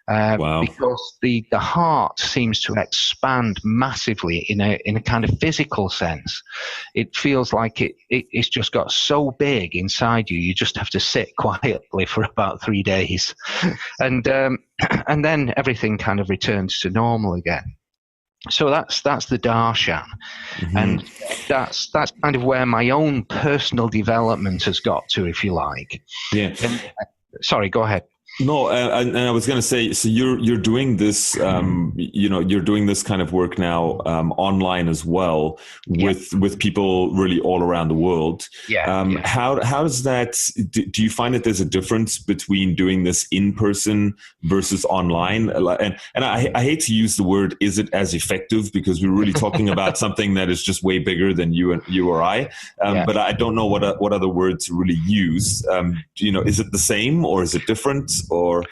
Wow. Because the heart seems to expand massively in a kind of physical sense. It feels like it's just got so big inside you. You just have to sit quietly for about 3 days, and then everything kind of returns to normal again. So that's the darshan, mm-hmm. and that's kind of where my own personal development has got to, if you like. Yeah. Sorry, go ahead. No, and I was going to say, so you're doing this, you're doing this kind of work now online as well with people really all around the world. Yeah. How does that? Do you find that there's a difference between doing this in person versus online? And I hate to use the word "is it as effective?" because we're really talking about something that is just way bigger than you or I. But I don't know what other word to really use. Is it the same or is it different? Or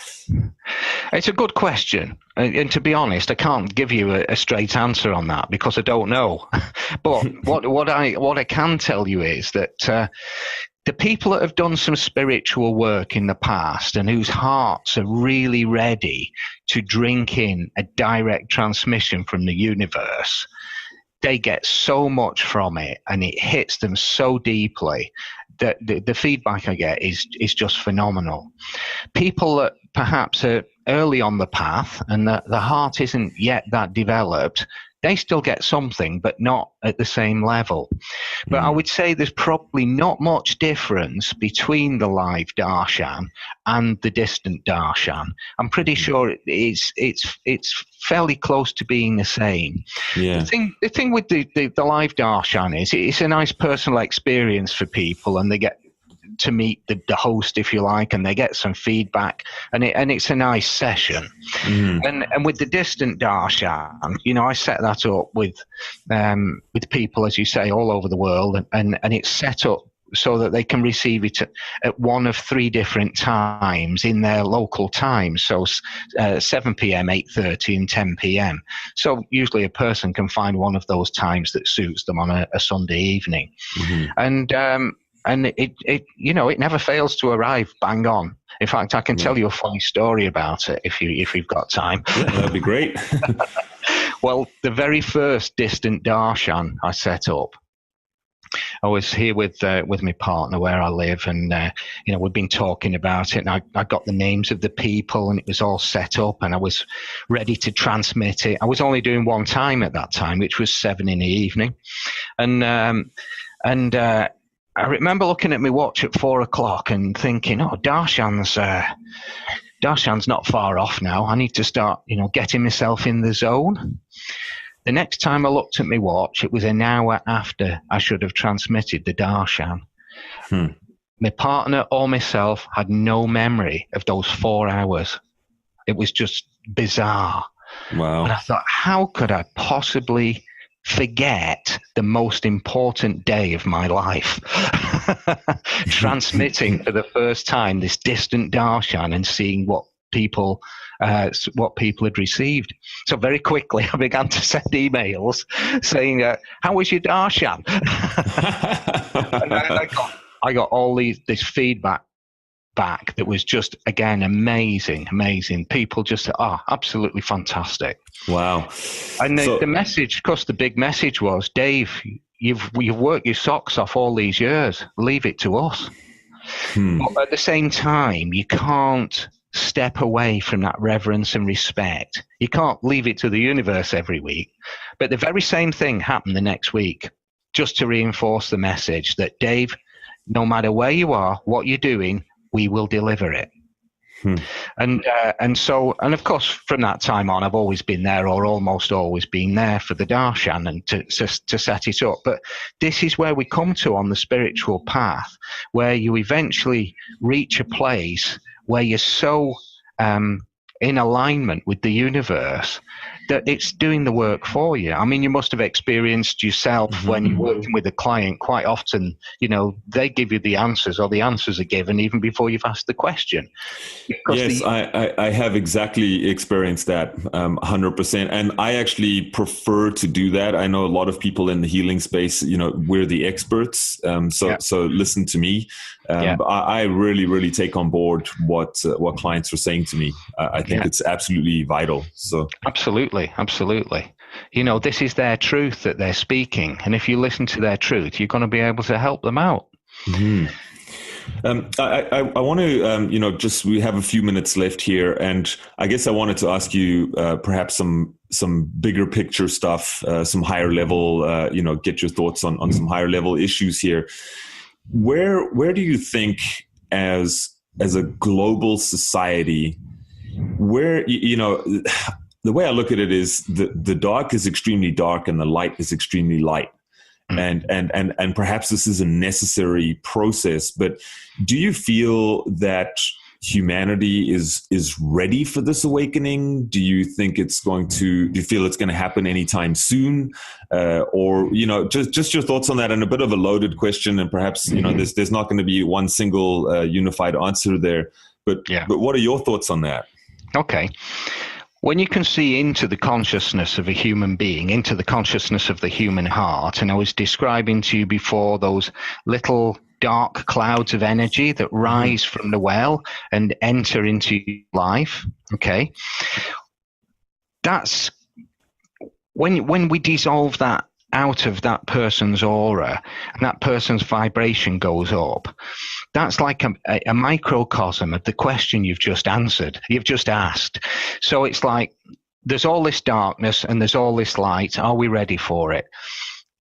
it's a good question, and to be honest, I can't give you a straight answer on that because I don't know. But what I can tell you is that the people that have done some spiritual work in the past and whose hearts are really ready to drink in a direct transmission from the universe, they get so much from it, and it hits them so deeply that the feedback I get is just phenomenal. People that perhaps are early on the path and the heart isn't yet that developed, they still get something, but not at the same level. But I would say there's probably not much difference between the live darshan and the distant darshan. I'm pretty sure it's fairly close to being the same. Yeah. The thing with the live darshan is it's a nice personal experience for people, and they get to meet the host, if you like, and they get some feedback, and it's a nice session. Mm. And with the distant darshan, I set that up with people, as you say, all over the world, and it's set up so that they can receive it at one of 3 different times in their local time. So 7 p.m., 8:30, and 10 p.m. So usually a person can find one of those times that suits them on a Sunday evening. Mm-hmm. And it never fails to arrive bang on. In fact, I can tell you a funny story about it if you've got time. Yeah, that'd be great. Well, the very first distant darshan I set up, I was here with my partner where I live, and we'd been talking about it, and I got the names of the people, and it was all set up, and I was ready to transmit it. I was only doing one time at that time, which was 7 in the evening, and I remember looking at my watch at 4 o'clock and thinking, darshan's not far off now. I need to start, getting myself in the zone. The next time I looked at my watch, it was an hour after I should have transmitted the darshan. My partner or myself had no memory of those 4 hours. It was just bizarre. Wow. And I thought, how could I possibly forget the most important day of my life? Transmitting for the first time this distant darshan and seeing what people had received. So very quickly I began to send emails saying, how was your darshan? And I got all this feedback back that was just, again, amazing. People just said, absolutely fantastic. Wow. And the message, of course, the big message was, Dave, you've worked your socks off all these years. Leave it to us. But at the same time, you can't step away from that reverence and respect. You can't leave it to the universe every week. But the very same thing happened the next week, just to reinforce the message that, Dave, no matter where you are, what you're doing, we will deliver it. And of course, from that time on, I've always been there, or almost always been there, for the darshan and to set it up. But this is where we come to on the spiritual path, where you eventually reach a place where you're so in alignment with the universe that it's doing the work for you. I mean, you must have experienced yourself when you're working with a client, quite often, they give you the answers, or the answers are given even before you've asked the question. Yes, I have exactly experienced that 100%. And I actually prefer to do that. I know a lot of people in the healing space, we're the experts. So listen to me. I really, really take on board what clients are saying to me. I think it's absolutely vital. So Absolutely. This is their truth that they're speaking. And if you listen to their truth, you're going to be able to help them out. Mm-hmm. I want to, we have a few minutes left here, and I guess I wanted to ask you perhaps some bigger picture stuff, some higher level, get your thoughts on some higher level issues here. Where do you think, as a global society, where the way I look at it is the dark is extremely dark and the light is extremely light. And perhaps this is a necessary process, but do you feel that humanity is ready for this awakening? Do you think do you feel it's going to happen anytime soon? Or, just your thoughts on that, and a bit of a loaded question, and perhaps, there's not going to be one single unified answer there, but what are your thoughts on that? Okay. When you can see into the consciousness of a human being, into the consciousness of the human heart, and I was describing to you before those little dark clouds of energy that rise from the well and enter into life, okay? That's when we dissolve that out of that person's aura and that person's vibration goes up, that's like a microcosm of the question you've just asked. So it's like there's all this darkness and there's all this light. Are we ready for it?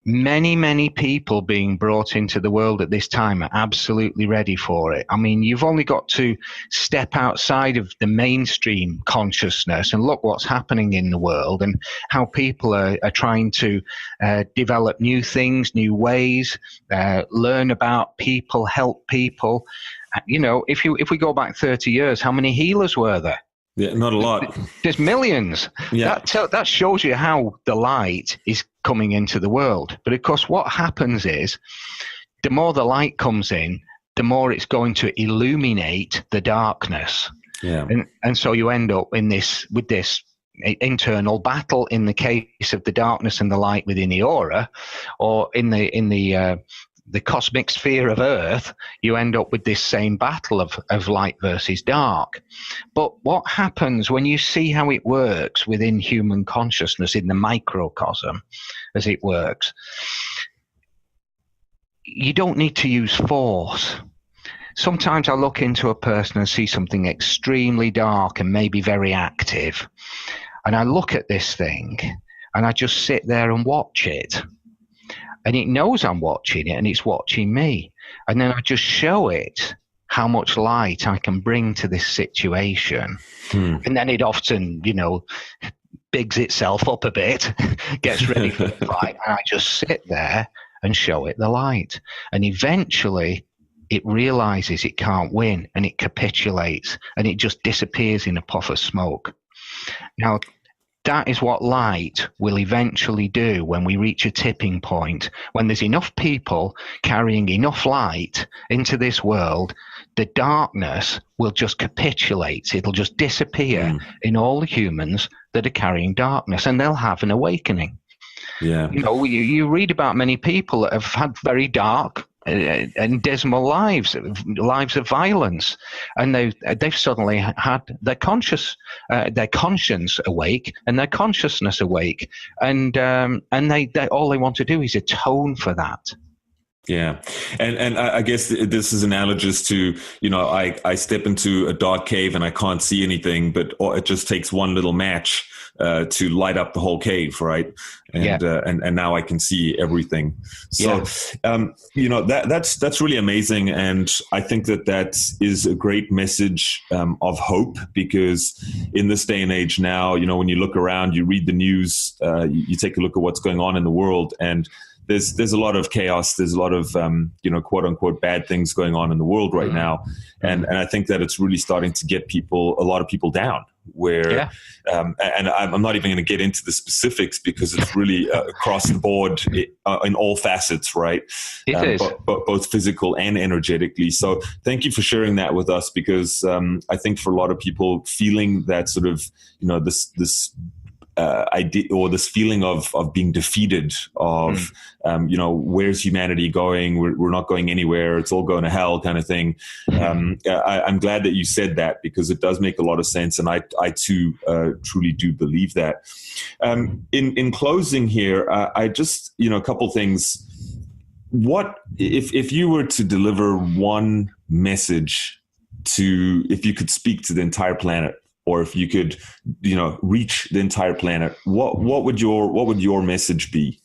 Many, many people being brought into the world at this time are absolutely ready for it. I mean, you've only got to step outside of the mainstream consciousness and look what's happening in the world and how people are trying to develop new things, new ways, learn about people, help people. If we go back 30 years, how many healers were there? Yeah, not a lot. There's millions. Yeah. That shows you how the light is coming into the world. But of course, what happens is the more the light comes in, the more it's going to illuminate the darkness. Yeah. And so you end up with this internal battle in the case of the darkness and the light within the aura, or in the cosmic sphere of Earth, you end up with this same battle of light versus dark. But what happens when you see how it works within human consciousness, in the microcosm as it works, you don't need to use force. Sometimes I look into a person and see something extremely dark and maybe very active, and I look at this thing and I just sit there and watch it. And it knows I'm watching it and it's watching me. And then I just show it how much light I can bring to this situation. And then it often, bigs itself up a bit, gets ready for the fight. And I just sit there and show it the light. And eventually it realizes it can't win and it capitulates and it just disappears in a puff of smoke. Now, that is what light will eventually do when we reach a tipping point. When there's enough people carrying enough light into this world, the darkness will just capitulate. It'll just disappear in all the humans that are carrying darkness, and they'll have an awakening. Yeah. You read about many people that have had very dark and dismal lives of violence, and they've suddenly had their conscience awake and their consciousness awake, and they all they want to do is atone for that. Yeah. And I guess this is analogous to, I step into a dark cave and I can't see anything, but it just takes one little match to light up the whole cave, right? And and now I can see everything. So, that's really amazing. And I think that is a great message of hope, because in this day and age now, when you look around, you read the news, you take a look at what's going on in the world, and there's a lot of chaos. There's a lot of, quote unquote, bad things going on in the world right now. And I think that it's really starting to get a lot of people down, where, and I'm not even going to get into the specifics, because it's really across the board in all facets, right? It is. Both physical and energetically. So thank you for sharing that with us, because I think for a lot of people, feeling that sort of, this idea, or this feeling of being defeated, of where's humanity going? We're not going anywhere. It's all going to hell, kind of thing. I'm glad that you said that, because it does make a lot of sense, and I too truly do believe that. In closing here, I just a couple things. What if you were to deliver one message if you could speak to the entire planet, or if you could, reach the entire planet, what would your message be?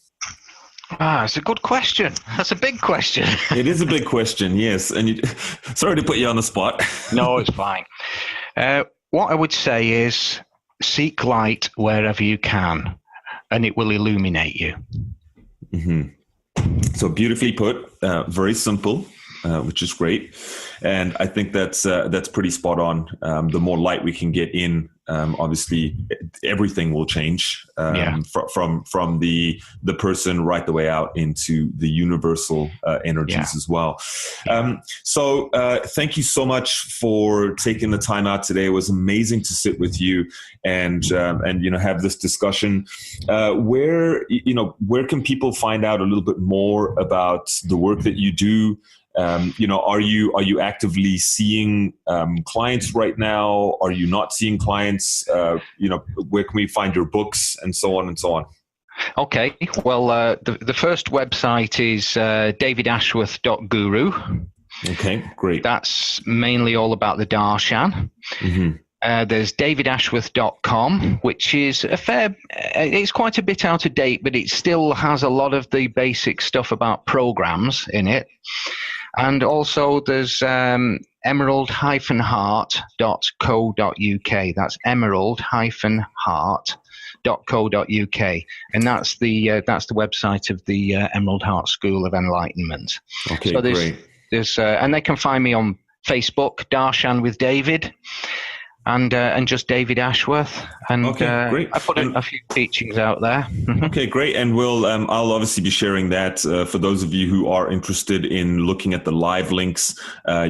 It's a good question. That's a big question. It is a big question, yes. And sorry to put you on the spot. No, it's fine. What I would say is, seek light wherever you can, and it will illuminate you. Mm-hmm. So beautifully put, very simple. Which is great, and I think that's pretty spot on. The more light we can get in, obviously everything will change, from the person right the way out into the universal energies as well. So thank you so much for taking the time out today. It was amazing to sit with you and have this discussion. Where can people find out a little bit more about the work that you do? Are you actively seeing clients right now? Are you not seeing clients? Where can we find your books, and so on and so on? Okay. Well, the first website is davidashworth.guru. Okay, great. That's mainly all about the darshan. Mm-hmm. There's davidashworth.com, which is it's quite a bit out of date, but it still has a lot of the basic stuff about programs in it. And also there's emerald-heart.co.uk. That's emerald-heart.co.uk. And that's the website of the Emerald Heart School of Enlightenment. Okay, so great. And they can find me on Facebook, Darshan with David, and just David Ashworth. And great. I put a few teachings out there. Okay, great. And I'll obviously be sharing that. For those of you who are interested in looking at the live links,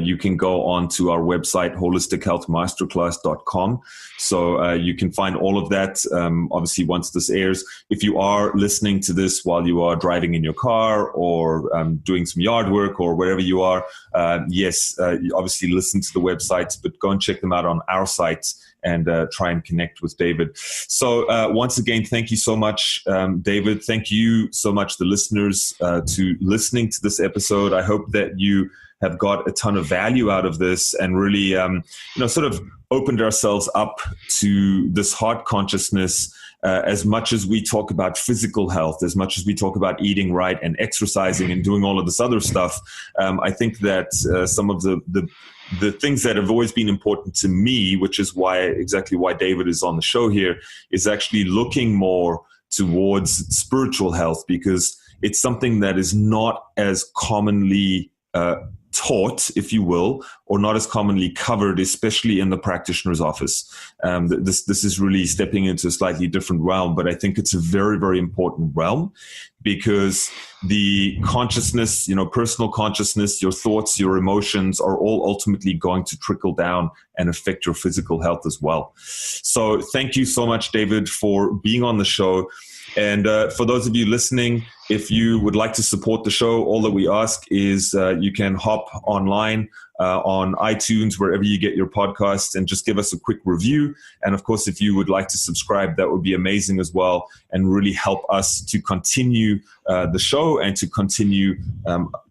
you can go on to our website, holistichealthmasterclass.com. So you can find all of that, obviously, once this airs. If you are listening to this while you are driving in your car, or doing some yard work, or wherever you are, obviously listen to the websites, but go and check them out on our site, and try and connect with David. So once again, thank you so much, David. Thank you so much, the listeners, to listening to this episode. I hope that you have got a ton of value out of this, and really, sort of opened ourselves up to this heart consciousness. As much as we talk about physical health, as much as we talk about eating right and exercising and doing all of this other stuff, I think that some of the things that have always been important to me, which is exactly why David is on the show here, is actually looking more towards spiritual health, because it's something that is not as commonly taught, if you will, or not as commonly covered, especially in the practitioner's office. This is really stepping into a slightly different realm, but I think it's a very, very important realm, because the consciousness, personal consciousness, your thoughts, your emotions are all ultimately going to trickle down and affect your physical health as well. So thank you so much, David, for being on the show. And for those of you listening, if you would like to support the show, all that we ask is you can hop online on iTunes, wherever you get your podcasts, and just give us a quick review. And of course, if you would like to subscribe, that would be amazing as well, and really help us to continue the show and to continue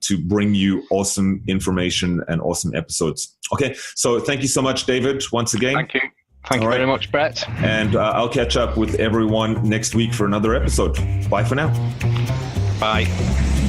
to bring you awesome information and awesome episodes. Okay, so thank you so much, David, once again. Thank you. Thank you very much, Brett. And I'll catch up with everyone next week for another episode. Bye for now. Bye.